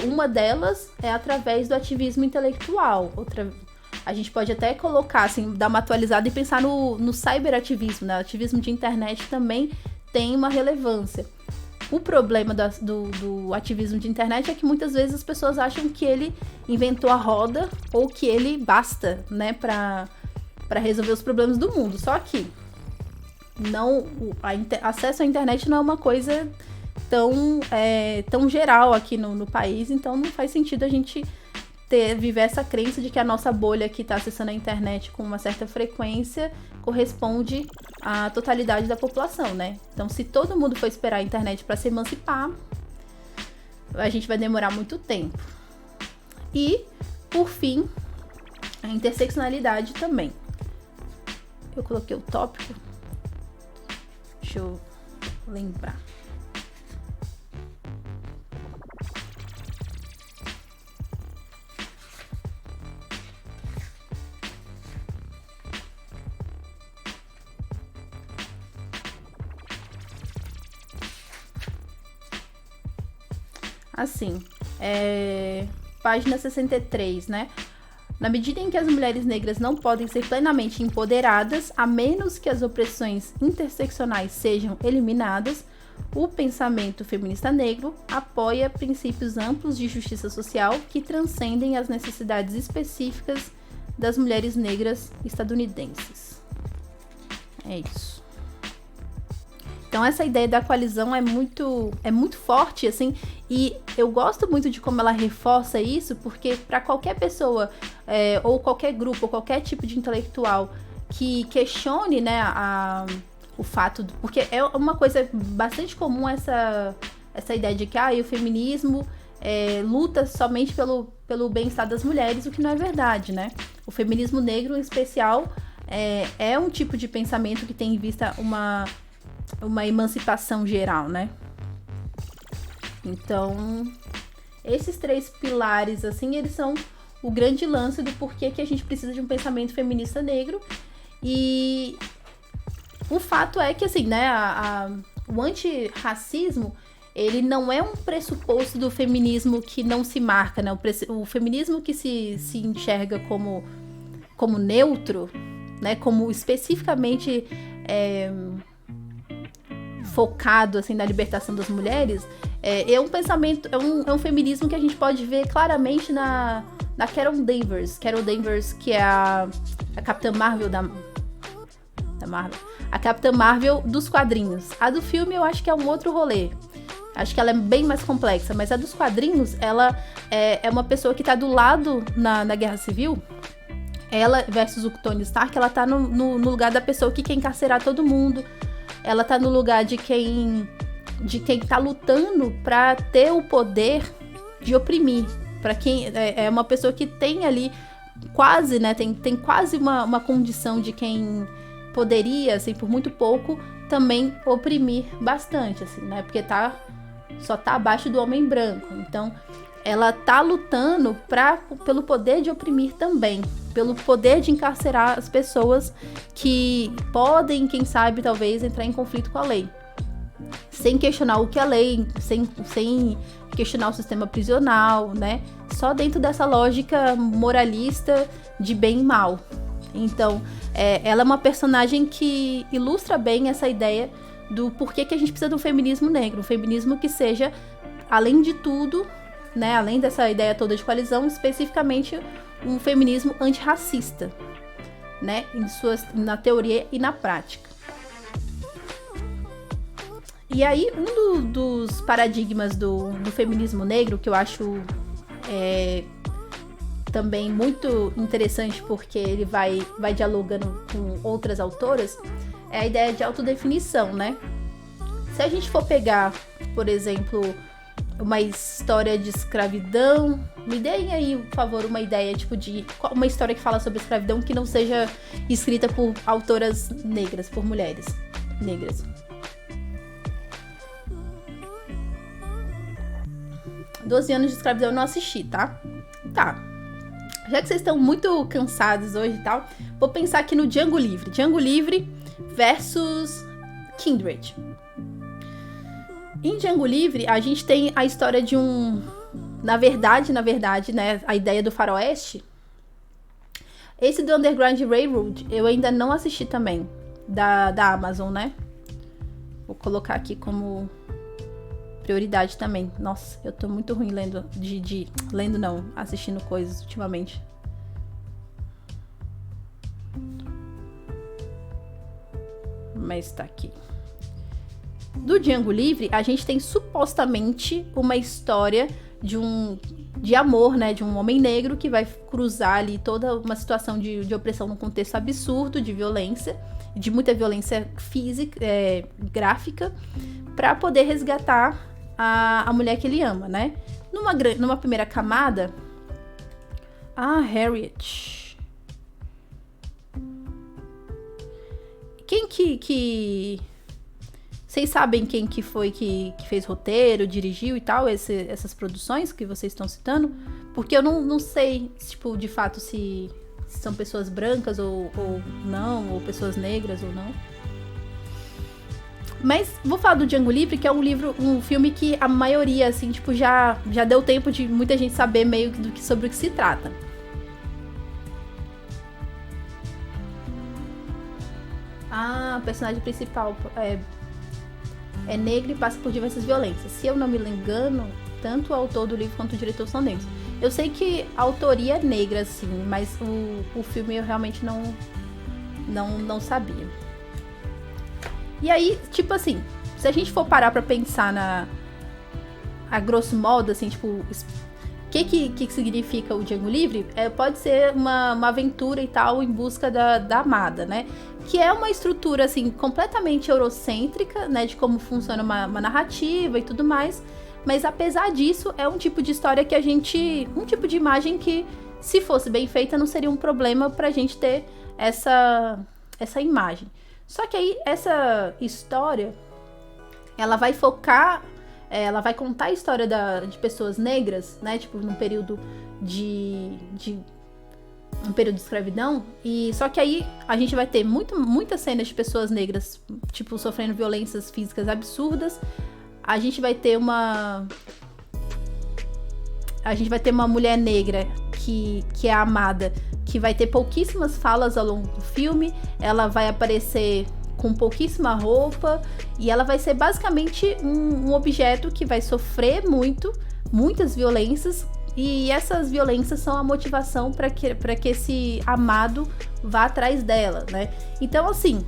Uma delas é através do ativismo intelectual. A gente pode até colocar, assim, dar uma atualizada e pensar no cyberativismo, né? O ativismo de internet também tem uma relevância. O problema do ativismo de internet é que muitas vezes as pessoas acham que ele inventou a roda ou que ele basta, né, para resolver os problemas do mundo. Só que acesso à internet não é uma coisa tão geral aqui no país, então não faz sentido a gente viver essa crença de que a nossa bolha que está acessando a internet com uma certa frequência corresponde à totalidade da população, né? Então, se todo mundo for esperar a internet para se emancipar, a gente vai demorar muito tempo. E, por fim, a interseccionalidade também. Eu coloquei o tópico. Deixa eu lembrar. Assim, página 63, né? Na medida em que as mulheres negras não podem ser plenamente empoderadas, a menos que as opressões interseccionais sejam eliminadas, o pensamento feminista negro apoia princípios amplos de justiça social que transcendem as necessidades específicas das mulheres negras estadunidenses. É isso. Então essa ideia da coalizão é muito forte, assim, e eu gosto muito de como ela reforça isso, porque para qualquer pessoa, ou qualquer grupo, ou qualquer tipo de intelectual que questione, né, o fato, porque é uma coisa bastante comum essa ideia de que o feminismo luta somente pelo bem-estar das mulheres, o que não é verdade, né? O feminismo negro, em especial, é um tipo de pensamento que tem em vista uma emancipação geral, né? Então, esses 3 pilares, assim, eles são o grande lance do porquê que a gente precisa de um pensamento feminista negro. E o fato é que, assim, né, o antirracismo, ele não é um pressuposto do feminismo que não se marca, né? O feminismo que se enxerga como neutro, né? Como especificamente focado, assim, na libertação das mulheres, é um pensamento, é um feminismo que a gente pode ver claramente na Carol Danvers. Carol Danvers, que é a Capitã Marvel da Marvel. A Capitã Marvel dos quadrinhos. A do filme eu acho que é um outro rolê. Acho que ela é bem mais complexa, mas a dos quadrinhos, ela é uma pessoa que tá do lado na Guerra Civil. Ela versus o Tony Stark, ela tá no lugar da pessoa que quer encarcerar todo mundo. Ela tá no lugar de quem tá lutando pra ter o poder de oprimir. Pra quem é uma pessoa que tem ali quase, né? Tem quase uma condição de quem poderia, assim, por muito pouco, também oprimir bastante, assim, né? Porque só tá abaixo do homem branco. Então, ela tá lutando pelo poder de oprimir também, pelo poder de encarcerar as pessoas que podem, quem sabe, talvez, entrar em conflito com a lei. Sem questionar o que é lei, sem questionar o sistema prisional, né? Só dentro dessa lógica moralista de bem e mal. Então, ela é uma personagem que ilustra bem essa ideia do porquê que a gente precisa de um feminismo negro. Um feminismo que seja, além de tudo, né, além dessa ideia toda de coalizão, especificamente um feminismo antirracista, né, na teoria e na prática. E aí, um dos paradigmas do feminismo negro, que eu acho também muito interessante, porque ele vai dialogando com outras autoras, é a ideia de autodefinição, né? Se a gente for pegar, por exemplo, uma história de escravidão, me deem aí, por favor, uma ideia, tipo, de uma história que fala sobre escravidão que não seja escrita por autoras negras, por mulheres negras. 12 anos de escravidão eu não assisti, tá? Tá. Já que vocês estão muito cansados hoje e tal, vou pensar aqui no Django Livre. Django Livre versus Kindred. Em Django Livre, a gente tem a história de um... Na verdade, né? A ideia do faroeste. Esse do Underground Railroad, eu ainda não assisti também. Da Amazon, né? Vou colocar aqui como prioridade também. Nossa, eu tô muito ruim lendo. Lendo não, assistindo coisas ultimamente. Mas tá aqui. Do Django Livre, a gente tem supostamente uma história de amor, né? De um homem negro que vai cruzar ali toda uma situação de opressão num contexto absurdo, de violência, de muita violência física, gráfica, para poder resgatar a mulher que ele ama, né? Numa primeira camada, a Harriet. Quem que... Vocês sabem quem que foi que fez roteiro, dirigiu e tal, essas produções que vocês estão citando? Porque eu não sei, tipo, de fato, se são pessoas brancas ou não, ou pessoas negras ou não. Mas vou falar do Django Livre, que é um filme que a maioria, assim, tipo, já deu tempo de muita gente saber meio sobre o que se trata. Ah, o personagem principal é negro e passa por diversas violências. Se eu não me engano, tanto o autor do livro quanto o diretor são negros. Eu sei que a autoria é negra, sim, mas o filme eu realmente não sabia. E aí, tipo assim, se a gente for parar pra pensar a grosso modo, assim, tipo, o que significa o Django Livre? Pode ser uma aventura e tal em busca da amada, né? Que é uma estrutura, assim, completamente eurocêntrica, né? De como funciona uma narrativa e tudo mais. Mas apesar disso, é um tipo de história que um tipo de imagem que, se fosse bem feita, não seria um problema pra gente ter essa imagem. Só que aí, essa história, ela vai focar... ela vai contar a história de pessoas negras, né? Tipo, num período um período de escravidão. E só que aí a gente vai ter muitas cenas de pessoas negras, tipo, sofrendo violências físicas absurdas. A gente vai ter uma mulher negra que é amada, que vai ter pouquíssimas falas ao longo do filme. Ela vai aparecer com pouquíssima roupa e ela vai ser basicamente um objeto que vai sofrer muitas violências, e essas violências são a motivação para que esse amado vá atrás dela, né? Então, assim,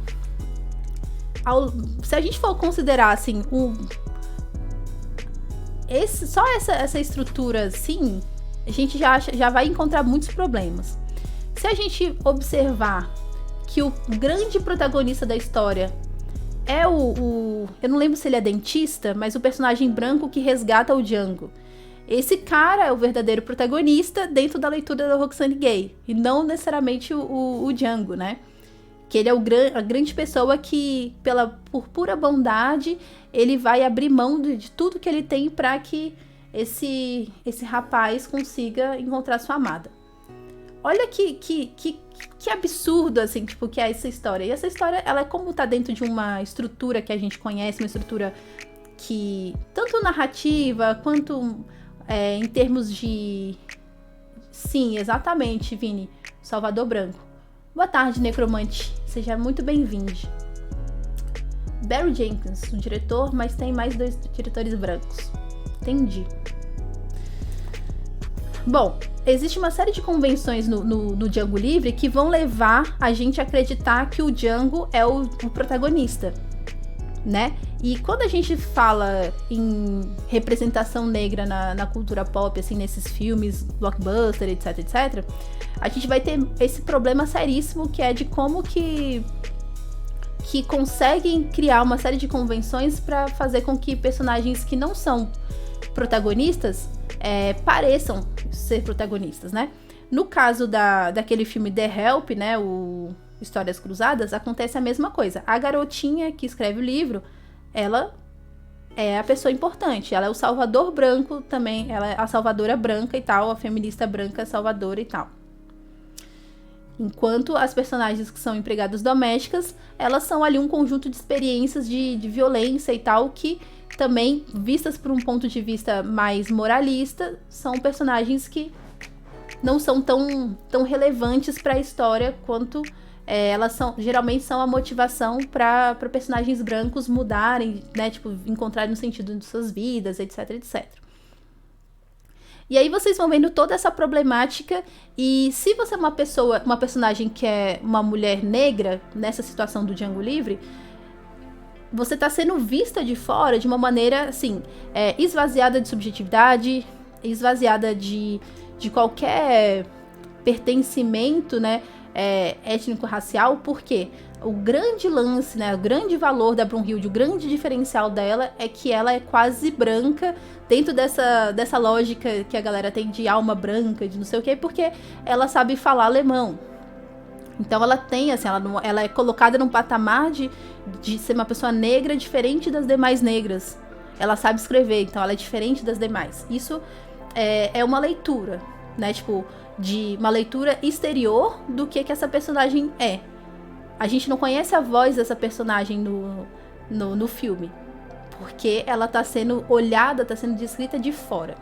se a gente for considerar assim só essa estrutura, assim, a gente já vai encontrar muitos problemas. Se a gente observar que o grande protagonista da história é eu não lembro se ele é dentista, mas o personagem branco que resgata o Django. Esse cara é o verdadeiro protagonista dentro da leitura da Roxane Gay, e não necessariamente o Django, né? Que ele é a grande pessoa que, por pura bondade, ele vai abrir mão de tudo que ele tem para que esse rapaz consiga encontrar sua amada. Olha que absurdo, assim, tipo, que é essa história. E essa história, ela é como tá dentro de uma estrutura que a gente conhece, uma estrutura que, tanto narrativa, quanto em termos de... Sim, exatamente, Vini. Salvador Branco. Boa tarde, Necromante. Seja muito bem-vindo. Barry Jenkins, o diretor, mas tem mais 2 diretores brancos. Entendi. Bom, existe uma série de convenções no Django Livre que vão levar a gente a acreditar que o Django é o protagonista, né? E quando a gente fala em representação negra na cultura pop, assim, nesses filmes, blockbuster, etc, etc, a gente vai ter esse problema seríssimo que é de como que conseguem criar uma série de convenções para fazer com que personagens que não são protagonistas pareçam ser protagonistas, né? No caso daquele filme The Help, né, o Histórias Cruzadas, acontece a mesma coisa. A garotinha que escreve o livro, ela é a pessoa importante. Ela é o salvador branco também, ela é a salvadora branca e tal, a feminista branca salvadora e tal. Enquanto as personagens que são empregadas domésticas, elas são ali um conjunto de experiências de violência e tal, que também, vistas por um ponto de vista mais moralista, são personagens que não são tão relevantes para a história quanto elas geralmente são a motivação para personagens brancos mudarem, né, tipo, encontrarem um sentido em suas vidas, etc, etc. E aí vocês vão vendo toda essa problemática, e se você é uma personagem que é uma mulher negra, nessa situação do Django Livre, você tá sendo vista de fora de uma maneira, assim, esvaziada de subjetividade, esvaziada de qualquer pertencimento, né, étnico-racial, porque o grande lance, né, o grande valor da Brunhilde, o grande diferencial dela é que ela é quase branca, dentro dessa lógica que a galera tem de alma branca, de não sei o quê, porque ela sabe falar alemão. Então ela tem, assim, ela é colocada num patamar de ser uma pessoa negra diferente das demais negras. Ela sabe escrever, então ela é diferente das demais. Isso é uma leitura, né, tipo, de uma leitura exterior do que essa personagem é. A gente não conhece a voz dessa personagem no filme, porque ela tá sendo olhada, tá sendo descrita de fora.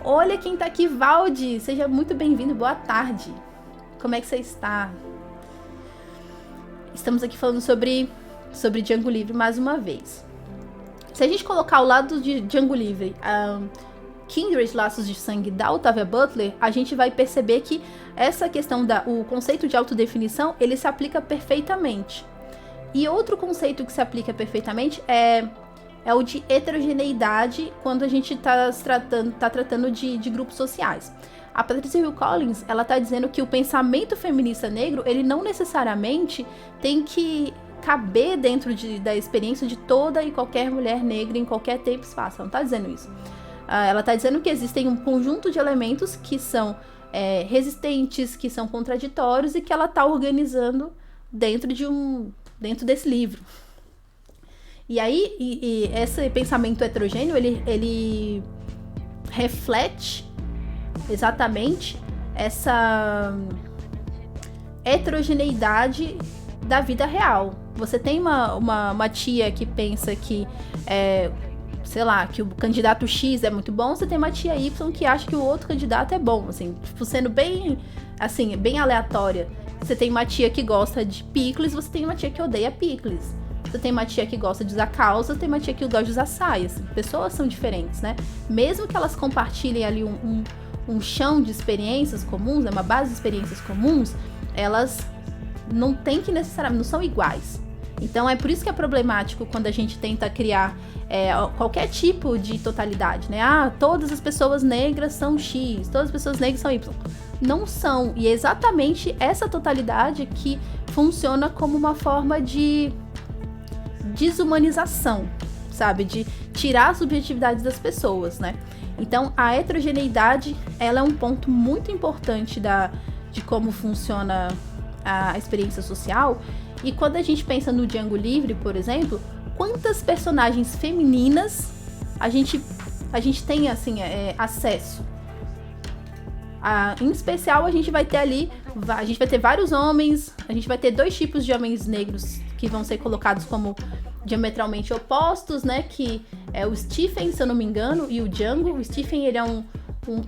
Olha quem tá aqui, Valdi! Seja muito bem-vindo, boa tarde. Como é que você está? Estamos aqui falando sobre Django Livre mais uma vez. Se a gente colocar ao lado de Django Livre Kindred, Laços de Sangue, da Octavia Butler, a gente vai perceber que essa questão o conceito de autodefinição, ele se aplica perfeitamente. E outro conceito que se aplica perfeitamente é o de heterogeneidade, quando a gente tá tratando de grupos sociais. A Patricia Hill Collins, ela tá dizendo que o pensamento feminista negro, ele não necessariamente tem que caber dentro da experiência de toda e qualquer mulher negra em qualquer tempo e espaço. Ela não tá dizendo isso. Ela está dizendo que existem um conjunto de elementos que são resistentes, que são contraditórios e que ela está organizando dentro desse livro. E aí, esse pensamento heterogêneo, ele reflete exatamente essa heterogeneidade da vida real. Você tem uma tia que pensa que sei lá, que o candidato X é muito bom, você tem uma tia Y que acha que o outro candidato é bom, assim, tipo, sendo bem, assim, bem aleatória. Você tem uma tia que gosta de picles, você tem uma tia que odeia picles. Você tem uma tia que gosta de usar calça, tem uma tia que gosta de usar saia, assim. Pessoas são diferentes, né? Mesmo que elas compartilhem ali um chão de experiências comuns, né, uma base de experiências comuns, elas não tem que necessariamente, não são iguais. Então é por isso que é problemático quando a gente tenta criar qualquer tipo de totalidade, né? Todas as pessoas negras são X, todas as pessoas negras são Y. Não são, e é exatamente essa totalidade que funciona como uma forma de desumanização, sabe? De tirar a subjetividade das pessoas, né? Então a heterogeneidade, ela é um ponto muito importante de como funciona a experiência social. E quando a gente pensa no Django Livre, por exemplo, quantas personagens femininas a gente tem, assim, acesso? Em especial, a gente vai ter ali, a gente vai ter vários homens, a gente vai ter 2 tipos de homens negros que vão ser colocados como diametralmente opostos, né? Que é o Stephen, se eu não me engano, e o Django. O Stephen, ele é um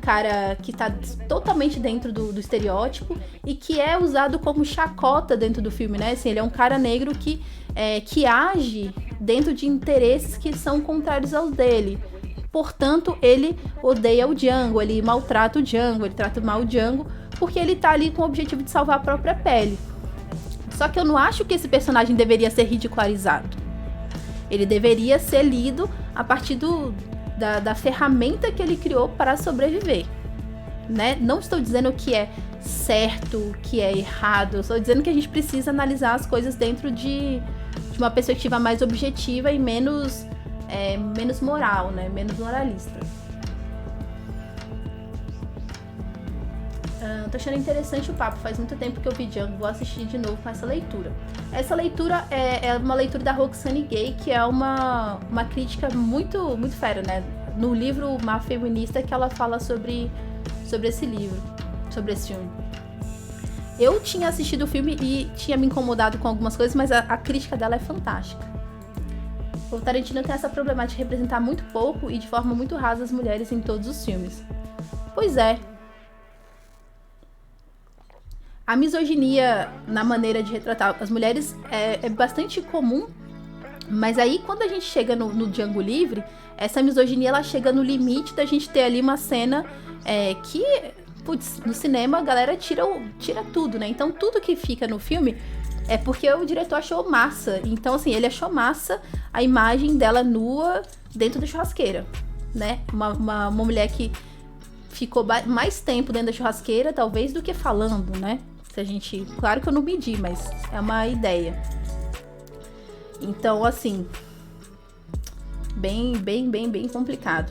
cara que tá totalmente dentro do estereótipo e que é usado como chacota dentro do filme, né? Assim, ele é um cara negro que age dentro de interesses que são contrários aos dele. Portanto, ele odeia o Django, ele maltrata o Django, ele trata mal o Django, porque ele tá ali com o objetivo de salvar a própria pele. Só que eu não acho que esse personagem deveria ser ridicularizado. Ele deveria ser lido a partir da ferramenta que ele criou para sobreviver, né? Não estou dizendo que é certo, que é errado, eu estou dizendo que a gente precisa analisar as coisas dentro de uma perspectiva mais objetiva e menos moral, né? Menos moralista. Tô achando interessante o papo. Faz muito tempo que eu vi Django, vou assistir de novo com essa leitura. Essa leitura é uma leitura da Roxane Gay, que é uma crítica muito, muito fera, né? No livro Má Feminista, que ela fala sobre esse livro, sobre esse filme. Eu tinha assistido o filme e tinha me incomodado com algumas coisas, mas a crítica dela é fantástica. O Tarantino tem essa problemática de representar muito pouco e de forma muito rasa as mulheres em todos os filmes. Pois é. A misoginia na maneira de retratar as mulheres é bastante comum, mas aí quando a gente chega no Django Livre, essa misoginia ela chega no limite da gente ter ali uma cena que, putz, no cinema a galera tira tudo, né? Então tudo que fica no filme é porque o diretor achou massa. Então, assim, ele achou massa a imagem dela nua dentro da churrasqueira, né? Uma mulher que ficou mais tempo dentro da churrasqueira, talvez, do que falando, né? Se a gente... Claro que eu não medi, mas é uma ideia. Então, assim... Bem complicado.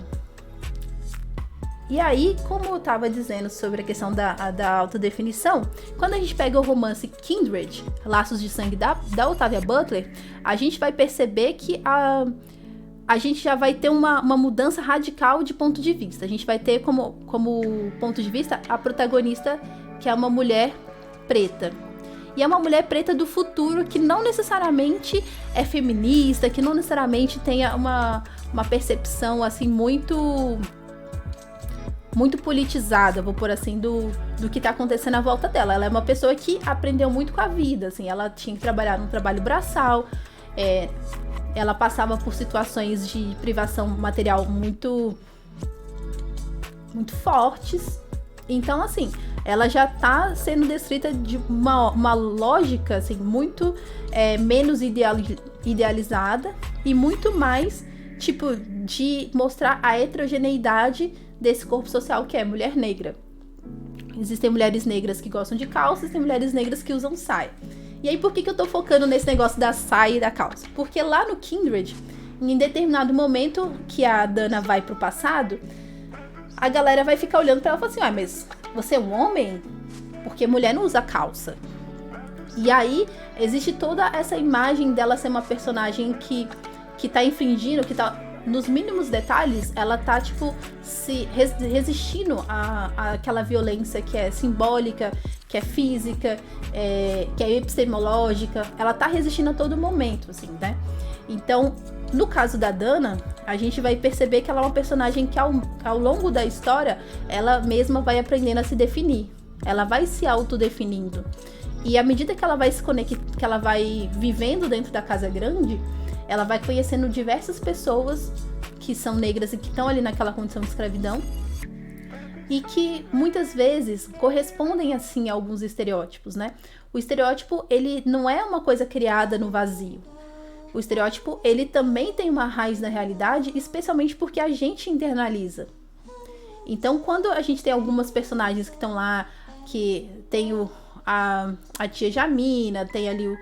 E aí, como eu tava dizendo sobre a questão da autodefinição, quando a gente pega o romance Kindred, Laços de Sangue da Octavia Butler, a gente vai perceber que a gente já vai ter uma mudança radical de ponto de vista. A gente vai ter como ponto de vista a protagonista, que é uma mulher preta. E é uma mulher preta do futuro que não necessariamente é feminista, que não necessariamente tenha uma percepção assim muito politizada, vou pôr assim, do que tá acontecendo à volta dela. Ela é uma pessoa que aprendeu muito com a vida, assim, ela tinha que trabalhar num trabalho braçal, ela passava por situações de privação material muito fortes. Então, assim, ela já tá sendo descrita de uma lógica, assim, muito menos idealizada e muito mais, tipo, de mostrar a heterogeneidade desse corpo social que é mulher negra. Existem mulheres negras que gostam de calça, existem mulheres negras que usam saia. E aí, por que eu tô focando nesse negócio da saia e da calça? Porque lá no Kindred, em determinado momento que a Dana vai pro passado, a galera vai ficar olhando pra ela e falar assim, mas você é um homem? Porque mulher não usa calça. E aí, existe toda essa imagem dela ser uma personagem que tá infringindo, que tá... Nos mínimos detalhes, ela tá, tipo, se resistindo àquela violência que é simbólica, que é física, que é epistemológica. Ela tá resistindo a todo momento, assim, né? Então, no caso da Dana, a gente vai perceber que ela é uma personagem que, ao longo da história, ela mesma vai aprendendo a se definir. Ela vai se autodefinindo. E à medida que ela vai se conectar, que ela vai vivendo dentro da Casa Grande, ela vai conhecendo diversas pessoas que são negras e que estão ali naquela condição de escravidão e que muitas vezes correspondem assim a alguns estereótipos, né? O estereótipo, ele não é uma coisa criada no vazio. O estereótipo, ele também tem uma raiz na realidade, especialmente porque a gente internaliza. Então, quando a gente tem algumas personagens que estão lá, que tem a tia Jamina, tem ali o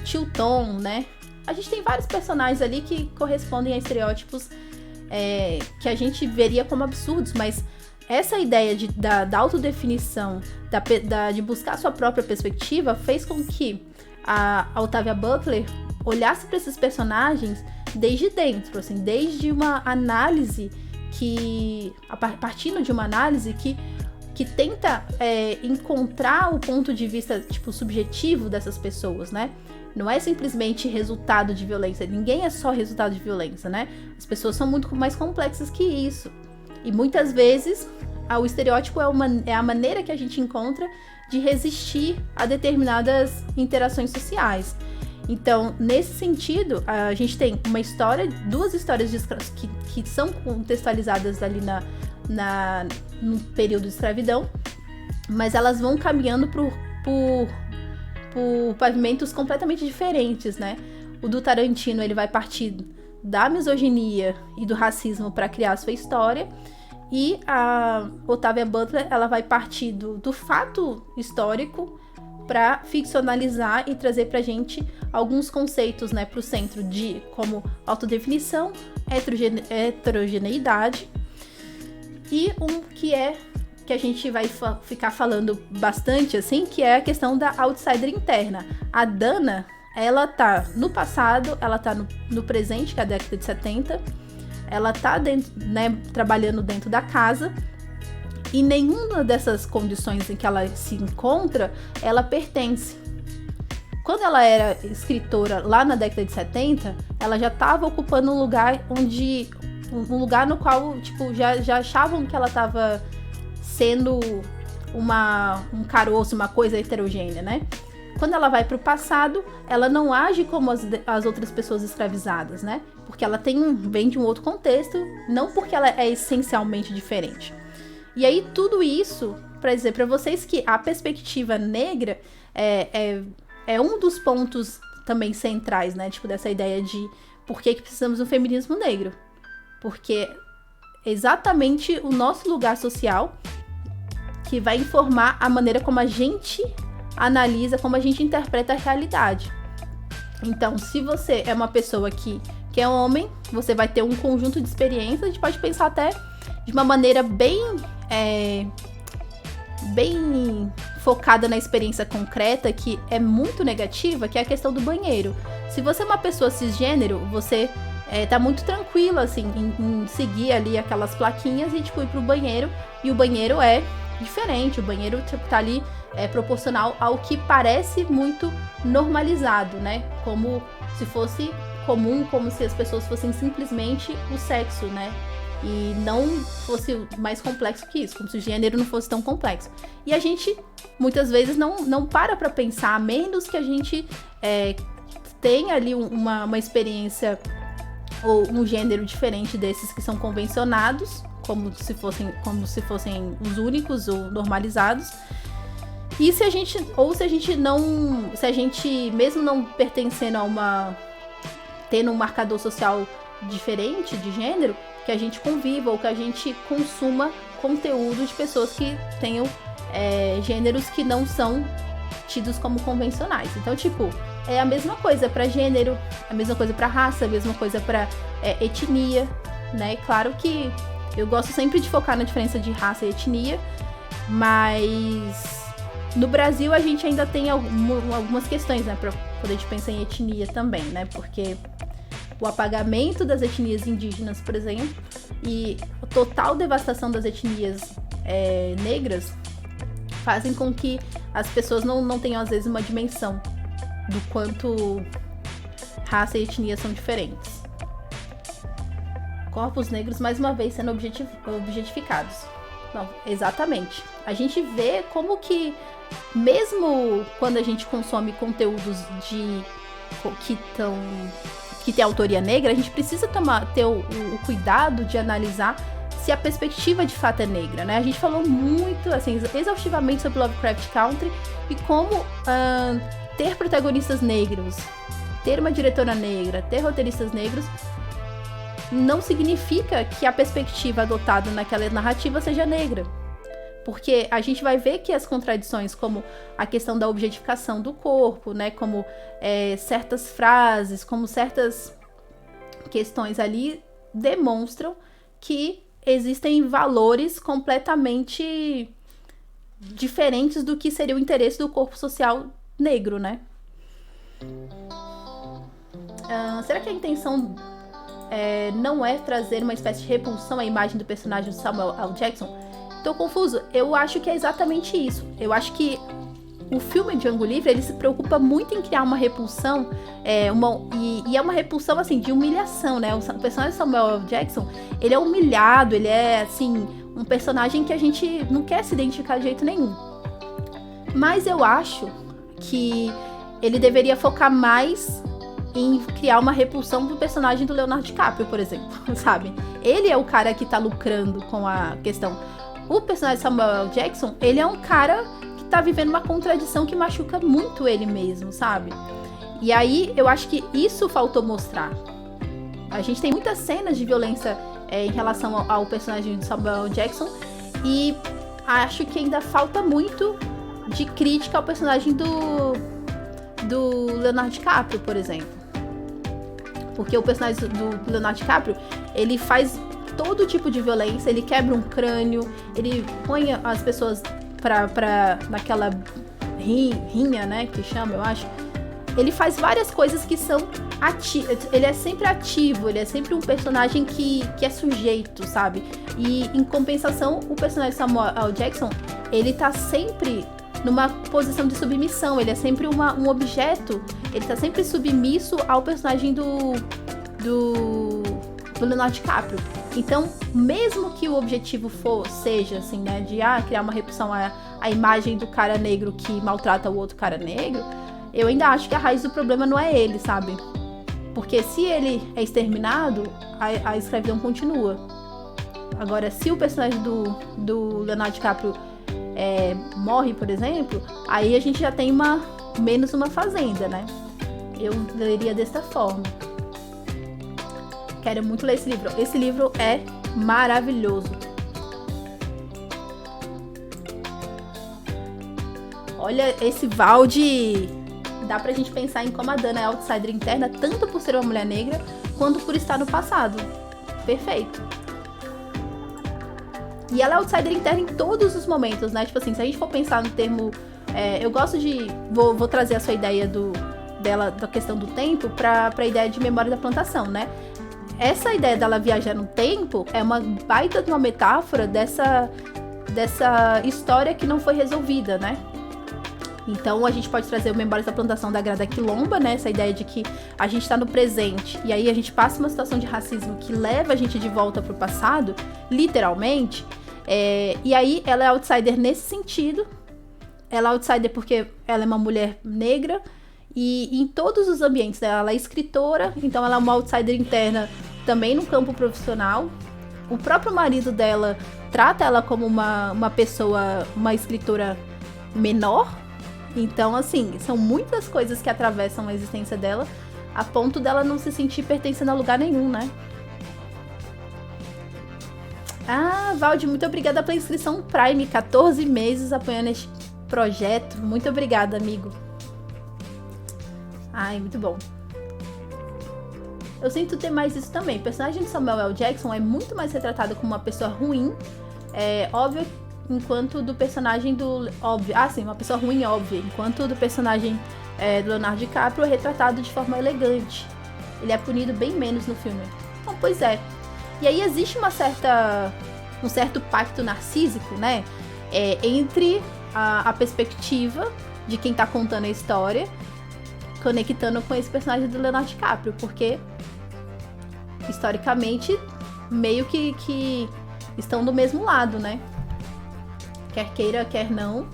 tio Tom, né? A gente tem vários personagens ali que correspondem a estereótipos que a gente veria como absurdos, mas essa ideia da autodefinição, de buscar a sua própria perspectiva, fez com que a Octavia Butler olhasse para esses personagens desde dentro, assim, desde uma análise partindo de uma análise que tenta encontrar o ponto de vista, tipo, subjetivo dessas pessoas, né? Não é simplesmente resultado de violência. Ninguém é só resultado de violência, né? As pessoas são muito mais complexas que isso. E muitas vezes, o estereótipo é a maneira que a gente encontra de resistir a determinadas interações sociais. Então, nesse sentido, a gente tem duas histórias que são contextualizadas ali no período de escravidão, mas elas vão caminhando por pavimentos completamente diferentes, né? O do Tarantino, ele vai partir da misoginia e do racismo para criar a sua história, e a Octavia Butler, ela vai partir do fato histórico para ficcionalizar e trazer pra gente alguns conceitos, né, pro centro, como autodefinição, heterogeneidade, e um que é que a gente vai ficar falando bastante, assim, que é a questão da outsider interna. A Dana, ela tá no passado, ela tá no presente, que é a década de 70, ela tá dentro, né, trabalhando dentro da casa, e nenhuma dessas condições em que ela se encontra, ela pertence. Quando ela era escritora lá na década de 70, ela já estava ocupando um lugar no qual, tipo, já achavam que ela estava sendo um caroço, uma coisa heterogênea, né? Quando ela vai para o passado, ela não age como as outras pessoas escravizadas, né? Porque ela vem de um outro contexto, não porque ela é essencialmente diferente. E aí tudo isso para dizer para vocês que a perspectiva negra é um dos pontos também centrais, né? Tipo, dessa ideia de por que precisamos de um feminismo negro. Porque é exatamente o nosso lugar social que vai informar a maneira como a gente analisa, como a gente interpreta a realidade. Então, se você é uma pessoa que é homem, você vai ter um conjunto de experiências, a gente pode pensar até de uma maneira bem focada na experiência concreta, que é muito negativa, que é a questão do banheiro. Se você é uma pessoa cisgênero, você tá muito tranquilo, assim, em seguir ali aquelas plaquinhas e, tipo, ir pro banheiro, e o banheiro é diferente, o banheiro, tipo, tá ali proporcional ao que parece muito normalizado, né? Como se fosse comum, como se as pessoas fossem simplesmente o sexo, né? E não fosse mais complexo que isso, como se o gênero não fosse tão complexo. E a gente, muitas vezes, não para pra pensar, a menos que a gente tenha ali uma experiência ou um gênero diferente desses que são convencionados, como se fossem os únicos ou normalizados. E se a gente mesmo não pertencendo tendo um marcador social diferente de gênero, que a gente conviva ou que a gente consuma conteúdo de pessoas que tenham gêneros que não são tidos como convencionais. Então, tipo, é a mesma coisa para gênero, a mesma coisa para raça, a mesma coisa para etnia, né? Claro que eu gosto sempre de focar na diferença de raça e etnia, mas no Brasil a gente ainda tem algumas questões, né, para quando a gente pensa em etnia também, né? Porque o apagamento das etnias indígenas, por exemplo, e a total devastação das etnias negras fazem com que as pessoas não tenham, às vezes, uma dimensão do quanto raça e etnia são diferentes. Corpos negros, mais uma vez, sendo objetificados. Não, exatamente. A gente vê como que, mesmo quando a gente consome conteúdos que tem autoria negra, a gente precisa ter o cuidado de analisar se a perspectiva de fato é negra, né? A gente falou muito, assim, exaustivamente sobre Lovecraft Country e como ter protagonistas negros, ter uma diretora negra, ter roteiristas negros, não significa que a perspectiva adotada naquela narrativa seja negra. Porque a gente vai ver que as contradições, como a questão da objetificação do corpo, né, como certas frases, como certas questões ali demonstram que existem valores completamente diferentes do que seria o interesse do corpo social negro, né? Será que a intenção não é trazer uma espécie de repulsão à imagem do personagem de Samuel L. Jackson? Tô confuso. Eu acho que é exatamente isso. Eu acho que o filme Django Livre, ele se preocupa muito em criar uma repulsão, e é uma repulsão, assim, de humilhação, né? O personagem de Samuel L. Jackson, ele é humilhado, ele é, assim, um personagem que a gente não quer se identificar de jeito nenhum. Mas eu acho que ele deveria focar mais em criar uma repulsão pro personagem do Leonardo DiCaprio, por exemplo, sabe? Ele é o cara que tá lucrando com a questão. O personagem de Samuel L. Jackson, ele é um cara que tá vivendo uma contradição que machuca muito ele mesmo, sabe? E aí, eu acho que isso faltou mostrar. A gente tem muitas cenas de violência em relação ao personagem de Samuel L. Jackson, e acho que ainda falta muito de crítica ao personagem do Leonardo DiCaprio, por exemplo. Porque o personagem do Leonardo DiCaprio, ele faz todo tipo de violência, ele quebra um crânio, ele põe as pessoas naquela rinha, né, que chama, eu acho. Ele faz várias coisas que são ele é sempre ativo, ele é sempre um personagem que é sujeito, sabe? E em compensação, o personagem Samuel L. Jackson, ele tá sempre numa posição de submissão, ele é sempre um objeto, ele tá sempre submisso ao personagem do Leonardo DiCaprio. Então, mesmo que o objetivo seja assim, né, de criar uma repulsão à imagem do cara negro que maltrata o outro cara negro, eu ainda acho que a raiz do problema não é ele, sabe? Porque se ele é exterminado, a escravidão continua. Agora, se o personagem do Leonardo DiCaprio morre, por exemplo, aí a gente já tem menos uma fazenda, né? Eu leria dessa forma. Quero muito ler esse livro. Esse livro é maravilhoso. Olha, esse Valde, dá pra gente pensar em como a Dana é outsider interna, tanto por ser uma mulher negra, quanto por estar no passado. Perfeito. E ela é outsider interna em todos os momentos, né? Tipo assim, se a gente for pensar no termo... eu gosto de... Vou trazer a sua ideia da questão do tempo pra ideia de memória da plantação, né? Essa ideia dela viajar no tempo é uma baita de uma metáfora dessa história que não foi resolvida, né? Então a gente pode trazer o Memórias da Plantação da Grada Quilomba, né? Essa ideia de que a gente está no presente e aí a gente passa uma situação de racismo que leva a gente de volta pro passado, literalmente. E aí ela é outsider nesse sentido. Ela é outsider porque ela é uma mulher negra e em todos os ambientes, né? Ela é escritora, então ela é uma outsider interna também no campo profissional. O próprio marido dela trata ela como uma pessoa, uma escritora menor. Então, assim, são muitas coisas que atravessam a existência dela, a ponto dela não se sentir pertencendo a lugar nenhum, né? Valde, muito obrigada pela inscrição Prime, 14 meses apoiando este projeto. Muito obrigada, amigo. Muito bom. Eu sinto ter mais isso também. O personagem de Samuel L. Jackson é muito mais retratado como uma pessoa ruim, óbvio, enquanto do personagem do... Óbvio, sim, uma pessoa ruim, óbvio. Enquanto do personagem do Leonardo DiCaprio é retratado de forma elegante. Ele é punido bem menos no filme. Então, pois é. E aí existe um certo pacto narcísico, né? Entre a perspectiva de quem tá contando a história, conectando com esse personagem do Leonardo DiCaprio, porque historicamente meio que estão do mesmo lado, né? Quer queira, quer não,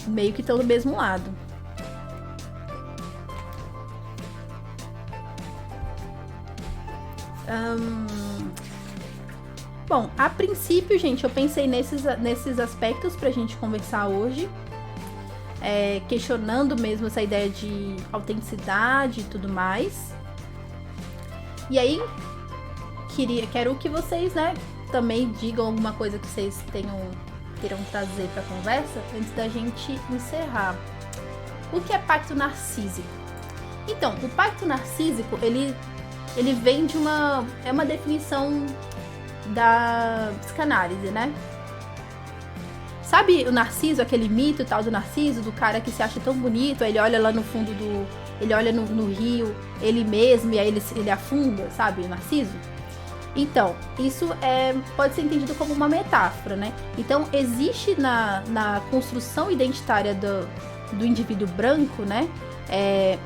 meio que estão do mesmo lado. Bom, a princípio, gente, eu pensei nesses aspectos pra gente conversar hoje. Questionando mesmo essa ideia de autenticidade e tudo mais. E aí, quero que vocês, né, também digam alguma coisa que vocês queiram trazer pra conversa antes da gente encerrar. O que é pacto narcísico? Então, o pacto narcísico, ele vem de uma definição da psicanálise, né? Sabe o Narciso, aquele mito e tal do Narciso, do cara que se acha tão bonito, aí ele olha lá no fundo ele olha no rio, ele mesmo, e aí ele afunda, sabe, o Narciso? Então, isso pode ser entendido como uma metáfora, né? Então, existe na construção identitária do indivíduo branco, né?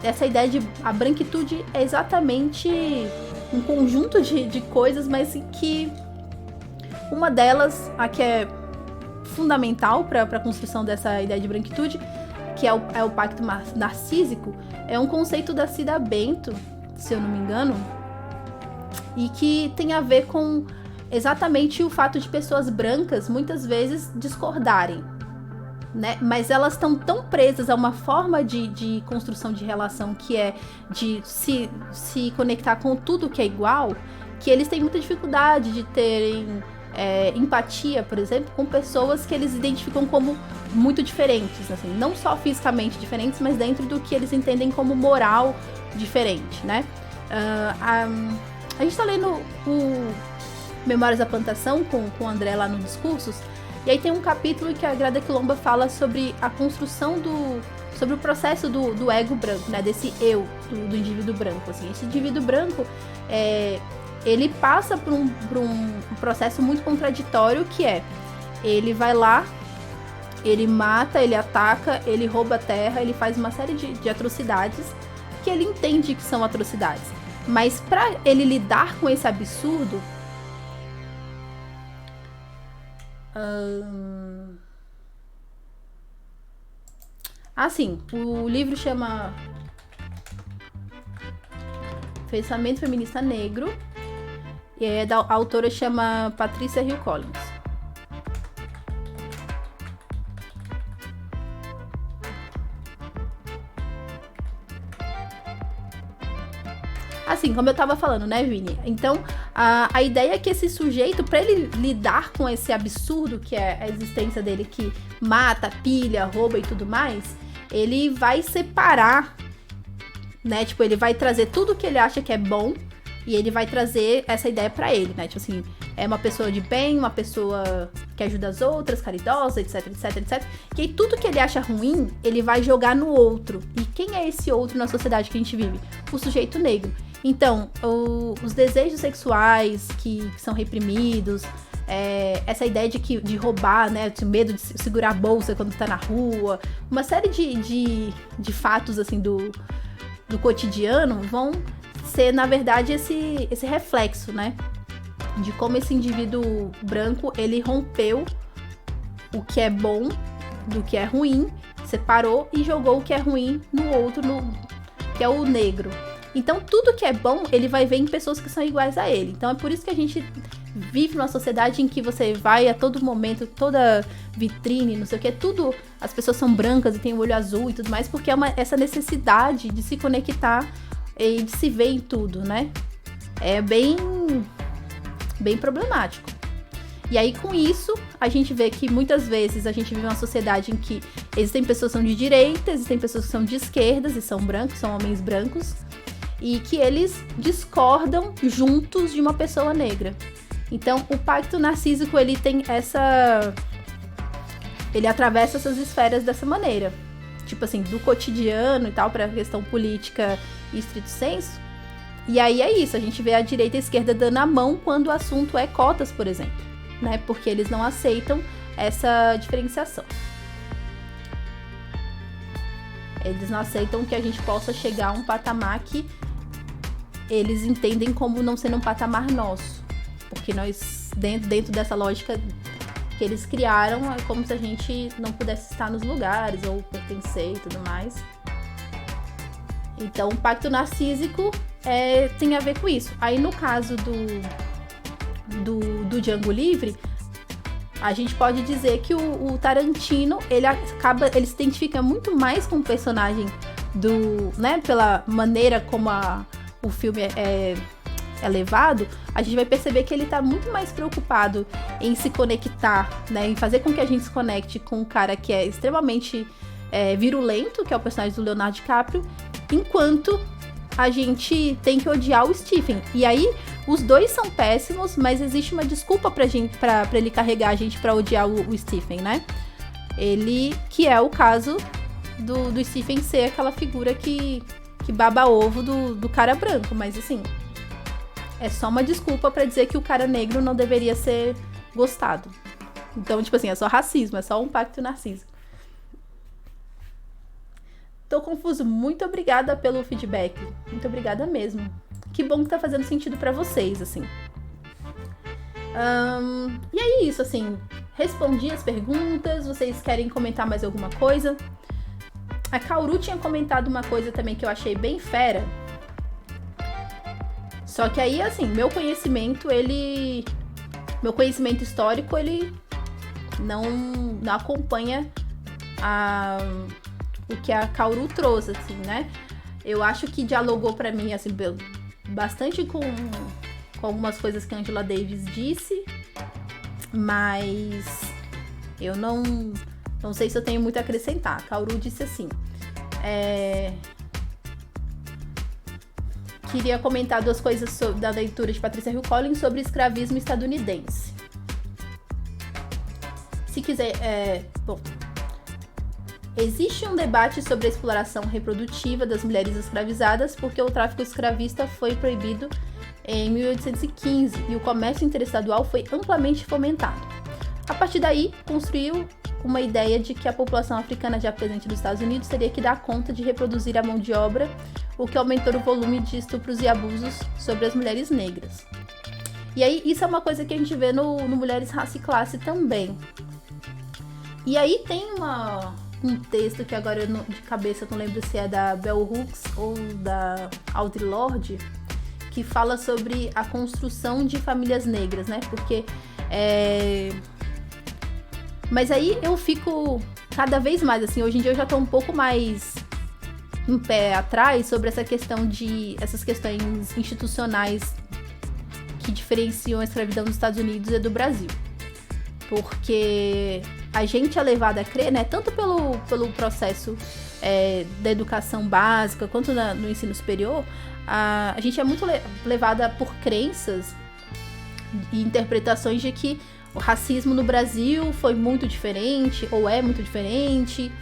Essa ideia de a branquitude é exatamente um conjunto de coisas, mas que uma delas, a que é fundamental para a construção dessa ideia de branquitude, que é o pacto narcísico, é um conceito da Cida Bento, se eu não me engano, e que tem a ver com exatamente o fato de pessoas brancas muitas vezes discordarem, né? Mas elas estão tão presas a uma forma de construção de relação que é de se conectar com tudo que é igual, que eles têm muita dificuldade de terem empatia, por exemplo, com pessoas que eles identificam como muito diferentes, assim, não só fisicamente diferentes, mas dentro do que eles entendem como moral diferente, né? A gente tá lendo o Memórias da Plantação com o André lá no Discursos, e aí tem um capítulo que a Grada Quilomba fala sobre a construção sobre o processo do ego branco, né, desse eu, do indivíduo branco, assim. Esse indivíduo branco, ele passa por um processo muito contraditório, que ele vai lá, ele mata, ele ataca, ele rouba a terra, ele faz uma série de atrocidades que ele entende que são atrocidades. Mas para ele lidar com esse absurdo, assim, o livro chama Pensamento Feminista Negro, e a autora chama Patricia Hill Collins. Assim, como eu tava falando, né, Vini? Então, a ideia é que esse sujeito, pra ele lidar com esse absurdo que é a existência dele, que mata, pilha, rouba e tudo mais, ele vai separar, né? Tipo, ele vai trazer tudo que ele acha que é bom e ele vai trazer essa ideia pra ele, né? Tipo assim, é uma pessoa de bem, uma pessoa que ajuda as outras, caridosa, etc, etc, etc. E aí tudo que ele acha ruim, ele vai jogar no outro. E quem é esse outro na sociedade que a gente vive? O sujeito negro. Então, os desejos sexuais que são reprimidos, essa ideia de roubar, né, de medo de segurar a bolsa quando tá na rua, uma série de fatos, assim, do cotidiano vão ser, na verdade, esse reflexo, né, de como esse indivíduo branco, ele rompeu o que é bom do que é ruim, separou e jogou o que é ruim no outro, que é o negro. Então, tudo que é bom, ele vai ver em pessoas que são iguais a ele. Então, é por isso que a gente vive numa sociedade em que você vai a todo momento, toda vitrine, não sei o que, tudo, as pessoas são brancas e tem o olho azul e tudo mais, porque é essa necessidade de se conectar e de se ver em tudo, né? É bem problemático. E aí, com isso, a gente vê que muitas vezes a gente vive uma sociedade em que existem pessoas que são de direita, existem pessoas que são de esquerdas e são brancos, são homens brancos, e que eles discordam juntos de uma pessoa negra. Então, o pacto narcísico, ele tem ele atravessa essas esferas dessa maneira. Tipo assim, do cotidiano e tal, pra questão política e estrito senso. E aí é isso, a gente vê a direita e a esquerda dando a mão quando o assunto é cotas, por exemplo, né? Porque eles não aceitam essa diferenciação. Eles não aceitam que a gente possa chegar a um patamar que eles entendem como não sendo um patamar nosso. Porque nós, dentro dessa lógica que eles criaram, é como se a gente não pudesse estar nos lugares ou pertencer e tudo mais. Então, o pacto narcísico tem a ver com isso. Aí, no caso do Django Livre, a gente pode dizer que o Tarantino, ele se identifica muito mais com o personagem né, pela maneira como o filme é levado. A gente vai perceber que ele tá muito mais preocupado em se conectar, né, em fazer com que a gente se conecte com um cara que é extremamente virulento, que é o personagem do Leonardo DiCaprio, enquanto a gente tem que odiar o Stephen. E aí, os dois são péssimos, mas existe uma desculpa pra ele carregar a gente pra odiar o Stephen, né? Que é o caso do Stephen ser aquela figura que baba ovo do cara branco, mas assim, é só uma desculpa pra dizer que o cara negro não deveria ser gostado. Então, tipo assim, é só racismo, é só um pacto narcísico. Tô confuso. Muito obrigada pelo feedback. Muito obrigada mesmo. Que bom que tá fazendo sentido pra vocês, assim. E é isso, assim. Respondi as perguntas. Vocês querem comentar mais alguma coisa? A Kauru tinha comentado uma coisa também que eu achei bem fera. Só que aí, assim, meu conhecimento histórico, ele não acompanha o que a Kauru trouxe, assim, né? Eu acho que dialogou pra mim, assim, bastante com algumas coisas que a Angela Davis disse, mas eu não sei se eu tenho muito a acrescentar. A Kauru disse assim, queria comentar duas coisas da leitura de Patricia Hill Collins sobre escravismo estadunidense. Se quiser, bom, existe um debate sobre a exploração reprodutiva das mulheres escravizadas porque o tráfico escravista foi proibido em 1815 e o comércio interestadual foi amplamente fomentado. A partir daí, construiu uma ideia de que a população africana já presente nos Estados Unidos teria que dar conta de reproduzir a mão de obra, o que aumentou o volume de estupros e abusos sobre as mulheres negras. E aí, isso é uma coisa que a gente vê no Mulheres, Raça e Classe também. E aí tem um texto que agora de cabeça eu não lembro se é da Bell Hooks ou da Audre Lorde, que fala sobre a construção de famílias negras, né? Porque mas aí eu fico cada vez mais, assim, hoje em dia eu já tô um pouco mais em pé atrás sobre essas questões institucionais que diferenciam a escravidão dos Estados Unidos e do Brasil. Porque a gente é levado a crer, né, tanto pelo processo da educação básica quanto no ensino superior, a gente é muito levada por crenças e interpretações de que o racismo no Brasil foi muito diferente, ou é muito diferente,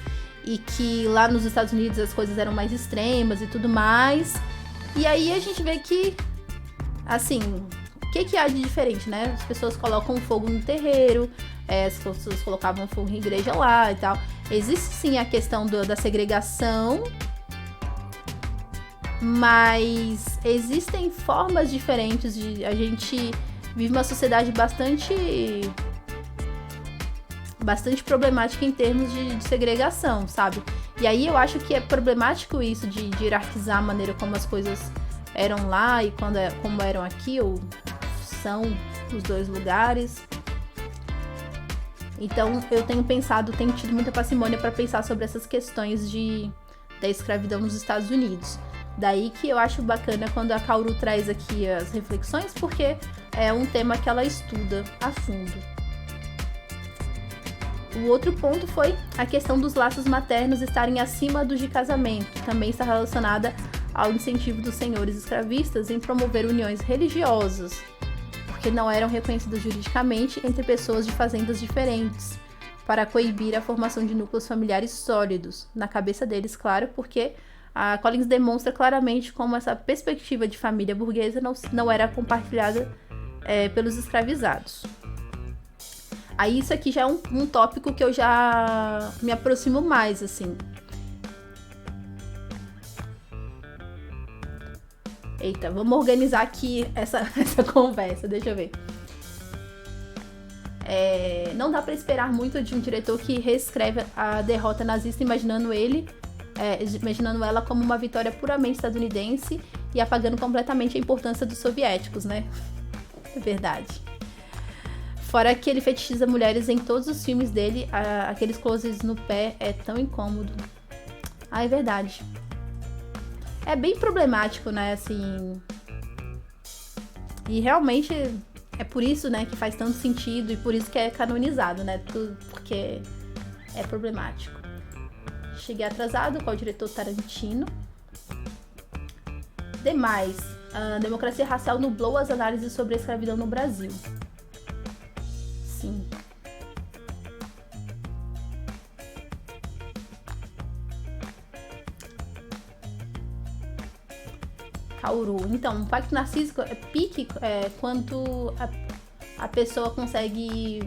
e que lá nos Estados Unidos as coisas eram mais extremas e tudo mais. E aí a gente vê que, assim, o que há de diferente, né? As pessoas colocam fogo no terreiro, as pessoas colocavam fogo em igreja lá e tal. Existe sim a questão da segregação, mas existem formas diferentes de a gente vive uma sociedade bastante problemática em termos de segregação, sabe? E aí eu acho que é problemático isso de hierarquizar a maneira como as coisas eram lá e como eram aqui, ou são os dois lugares. Então eu tenho tido muita parcimônia para pensar sobre essas questões da escravidão nos Estados Unidos. Daí que eu acho bacana quando a Kaoru traz aqui as reflexões, porque é um tema que ela estuda a fundo. O outro ponto foi a questão dos laços maternos estarem acima dos de casamento. Também está relacionada ao incentivo dos senhores escravistas em promover uniões religiosas, porque não eram reconhecidas juridicamente entre pessoas de fazendas diferentes, para coibir a formação de núcleos familiares sólidos. Na cabeça deles, claro, porque a Collins demonstra claramente como essa perspectiva de família burguesa não era compartilhada pelos escravizados. Aí isso aqui já é um tópico que eu já me aproximo mais, assim. Eita, vamos organizar aqui essa conversa, deixa eu ver. Não dá pra esperar muito de um diretor que reescreve a derrota nazista imaginando ela como uma vitória puramente estadunidense e apagando completamente a importância dos soviéticos, né? É verdade. Fora que ele fetichiza mulheres em todos os filmes dele, aqueles closes no pé é tão incômodo. É verdade. É bem problemático, né, assim. E realmente é por isso, né, que faz tanto sentido e por isso que é canonizado, né, porque é problemático. Cheguei atrasado com o diretor Tarantino. Demais, a democracia racial nublou as análises sobre a escravidão no Brasil. Sim. Kaoru. Então, o pacto narcísico é pique quando a pessoa consegue...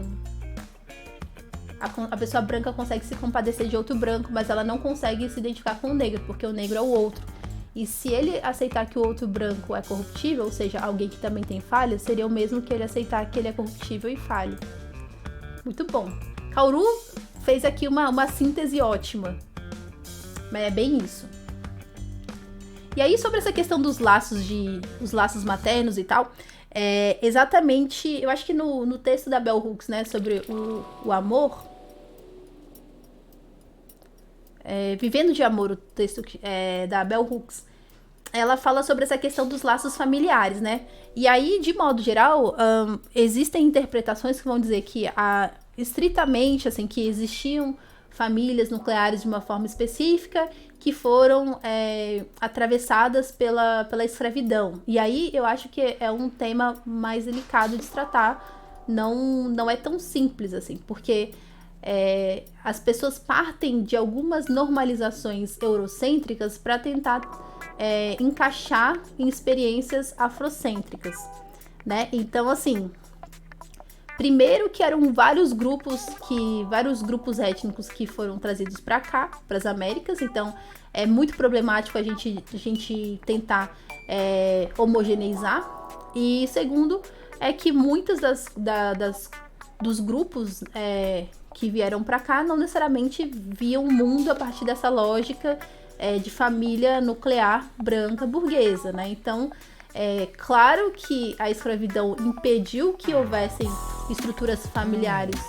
A pessoa branca consegue se compadecer de outro branco, mas ela não consegue se identificar com o negro, porque o negro é o outro. E se ele aceitar que o outro branco é corruptível, ou seja, alguém que também tem falhas, seria o mesmo que ele aceitar que ele é corruptível e falho. Muito bom. Kaoru fez aqui uma síntese ótima. Mas é bem isso. E aí, sobre essa questão dos laços maternos e tal, exatamente, eu acho que no texto da Bell Hooks, né, sobre o amor, Vivendo de Amor, o texto da Bell Hooks, ela fala sobre essa questão dos laços familiares, né? E aí, de modo geral, existem interpretações que vão dizer que estritamente, assim, que existiam famílias nucleares de uma forma específica que foram atravessadas pela escravidão. E aí eu acho que é um tema mais delicado de se tratar, não é tão simples assim, porque as pessoas partem de algumas normalizações eurocêntricas para tentar encaixar em experiências afrocêntricas, né? Então, assim, primeiro que eram vários grupos étnicos que foram trazidos para cá, para as Américas, então é muito problemático a gente tentar homogeneizar. E segundo é que muitas dos grupos que vieram para cá não necessariamente viam o mundo a partir dessa lógica de família nuclear branca burguesa, né? Então, claro que a escravidão impediu que houvessem estruturas familiares.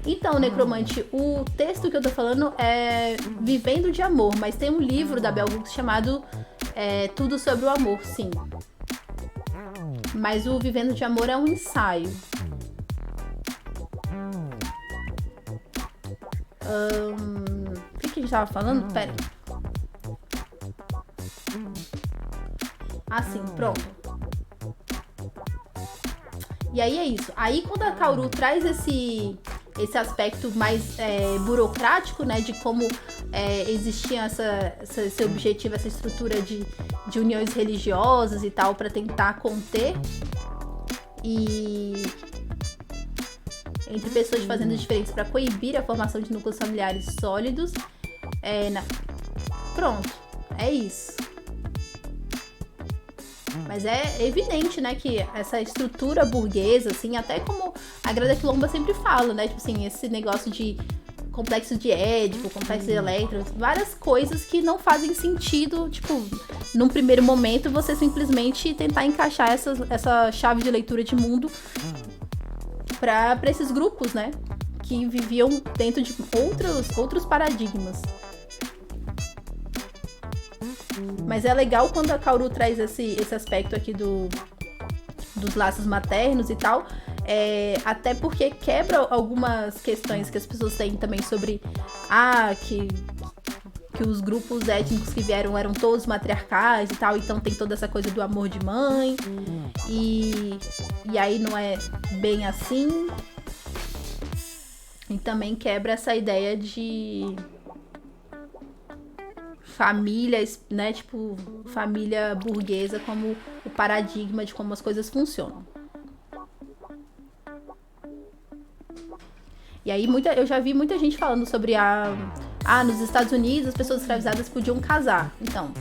Então, Necromante, o texto que eu tô falando é Vivendo de Amor, mas tem um livro da Bell Hooks chamado Tudo sobre o Amor, sim. Mas o Vivendo de Amor é um ensaio. O que a gente tava falando? Pera. Assim, pronto. E aí é isso. Aí quando a Kaoru traz esse aspecto mais burocrático, né, de como existia esse objetivo, essa estrutura de uniões religiosas e tal, para tentar conter e entre pessoas de fazendas diferentes para coibir a formação de núcleos familiares sólidos. Pronto, é isso. Mas é evidente, né, que essa estrutura burguesa, assim, até como a Grada Quilomba sempre fala, né, tipo assim, esse negócio de complexo de Édipo, complexo de Electra, várias coisas que não fazem sentido, tipo, num primeiro momento você simplesmente tentar encaixar essa chave de leitura de mundo para esses grupos, né, que viviam dentro de outros paradigmas. Mas é legal quando a Kaoru traz esse aspecto aqui dos laços maternos e tal, até porque quebra algumas questões que as pessoas têm também sobre que os grupos étnicos que vieram eram todos matriarcais e tal, então tem toda essa coisa do amor de mãe, e aí não é bem assim. E também quebra essa ideia de família, né, tipo, família burguesa como o paradigma de como as coisas funcionam. E aí eu já vi muita gente falando sobre nos Estados Unidos as pessoas escravizadas podiam casar. Então,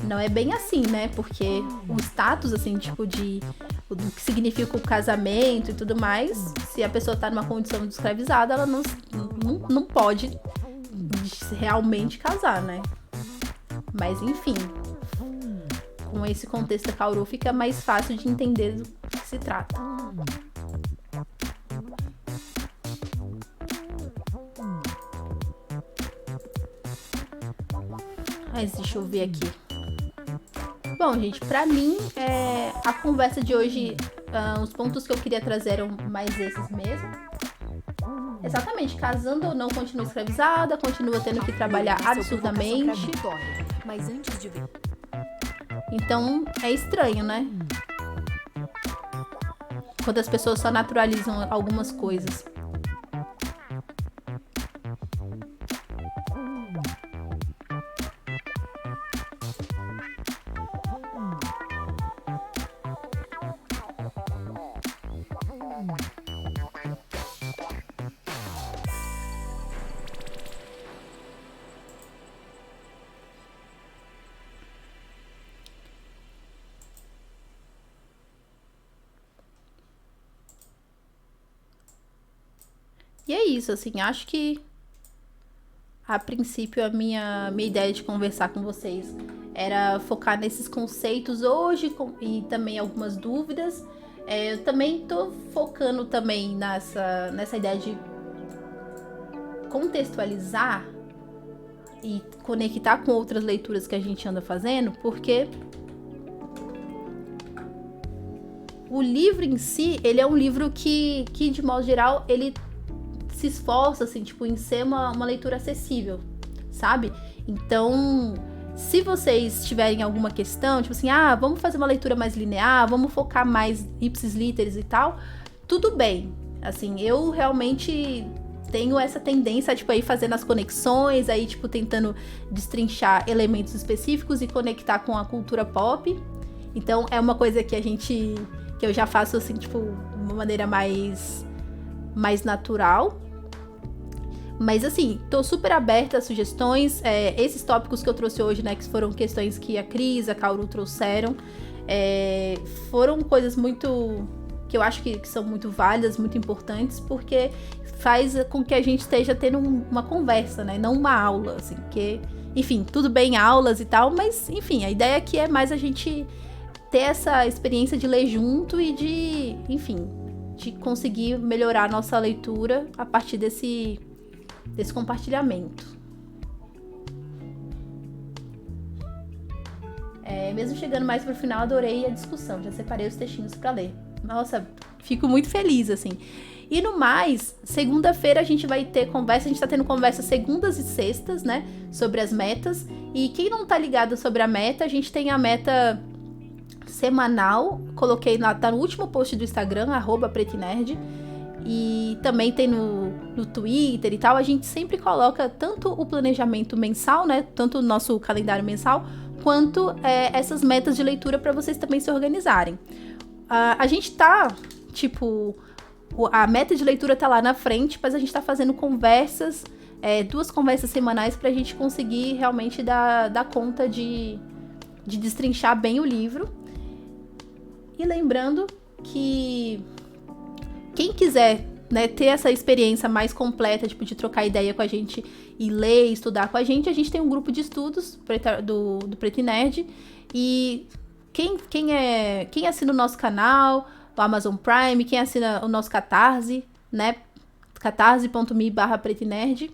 não é bem assim, né? Porque o status, assim, tipo, do que significa o casamento e tudo mais, se a pessoa tá numa condição de escravizada, ela não pode realmente casar, né? Mas enfim, com esse contexto da Kaoru fica mais fácil de entender do que se trata. Mas deixa eu ver aqui. Bom, gente, pra mim, a conversa de hoje, os pontos que eu queria trazer eram mais esses mesmo. Exatamente, casando ou não, continua escravizada, continua tendo que trabalhar absurdamente. Mas antes de ver. Então, é estranho, né? Quando as pessoas só naturalizam algumas coisas. E é isso, assim, acho que a princípio a minha ideia de conversar com vocês era focar nesses conceitos hoje e também algumas dúvidas. Eu também tô focando também nessa ideia de contextualizar e conectar com outras leituras que a gente anda fazendo, porque o livro em si, ele é um livro que de modo geral, ele se esforça, assim, tipo, em ser uma leitura acessível, sabe? Então, se vocês tiverem alguma questão, tipo assim, vamos fazer uma leitura mais linear, vamos focar mais ipsis literis e tal, tudo bem. Assim, eu realmente tenho essa tendência, tipo, aí fazendo as conexões, aí, tipo, tentando destrinchar elementos específicos e conectar com a cultura pop. Então, é uma coisa que eu já faço, assim, tipo, de uma maneira mais natural. Mas, assim, tô super aberta a sugestões. Esses tópicos que eu trouxe hoje, né, que foram questões que a Cris, a Kaoru trouxeram, foram coisas que eu acho que são muito válidas, muito importantes, porque faz com que a gente esteja tendo uma conversa, né, não uma aula, assim, que, enfim, tudo bem aulas e tal, mas, enfim, a ideia aqui é mais a gente ter essa experiência de ler junto e de conseguir melhorar a nossa leitura a partir desse compartilhamento. Mesmo chegando mais pro final, adorei a discussão. Já separei os textinhos pra ler. Nossa, fico muito feliz, assim. E no mais, segunda-feira a gente vai ter conversa. A gente tá tendo conversa segundas e sextas, né? Sobre as metas. E quem não tá ligado sobre a meta, a gente tem a meta semanal. Coloquei tá no último post do Instagram, @pretinerd. E também tem no Twitter e tal, a gente sempre coloca tanto o planejamento mensal, né, tanto o nosso calendário mensal, quanto essas metas de leitura para vocês também se organizarem. A gente tá, tipo, a meta de leitura tá lá na frente, mas a gente tá fazendo conversas, 2 conversas semanais pra gente conseguir realmente dar conta de destrinchar bem o livro. E lembrando que quem quiser, né, ter essa experiência mais completa, tipo, de trocar ideia com a gente e ler, estudar com a gente tem um grupo de estudos do Preto e Nerd. E quem assina o nosso canal, o Amazon Prime, quem assina o nosso Catarse, né, catarse.me/pretinerd,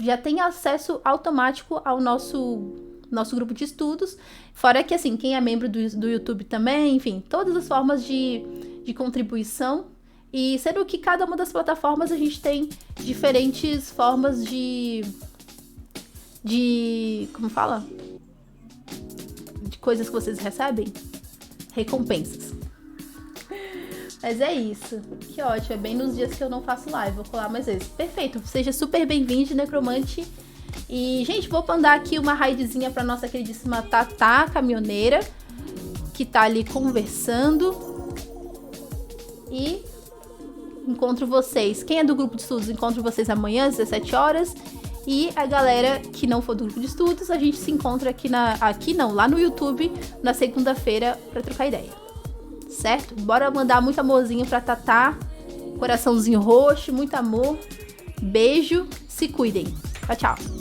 já tem acesso automático ao nosso grupo de estudos. Fora que, assim, quem é membro do YouTube também, enfim, todas as formas de contribuição. E sendo que cada uma das plataformas a gente tem diferentes formas de como fala? De coisas que vocês recebem? Recompensas. Mas é isso. Que ótimo. É bem nos dias que eu não faço live. Vou colar mais vezes. Perfeito. Seja super bem-vindo, Necromante. E, gente, vou mandar aqui uma raidzinha pra nossa queridíssima Tatá, caminhoneira, que tá ali conversando. E encontro vocês. Quem é do grupo de estudos, encontro vocês amanhã às 17 horas. E a galera que não for do grupo de estudos, a gente se encontra lá no YouTube, na segunda-feira, pra trocar ideia. Certo? Bora mandar muito amorzinho pra Tatá. Coraçãozinho roxo, muito amor. Beijo. Se cuidem. Tchau, tchau.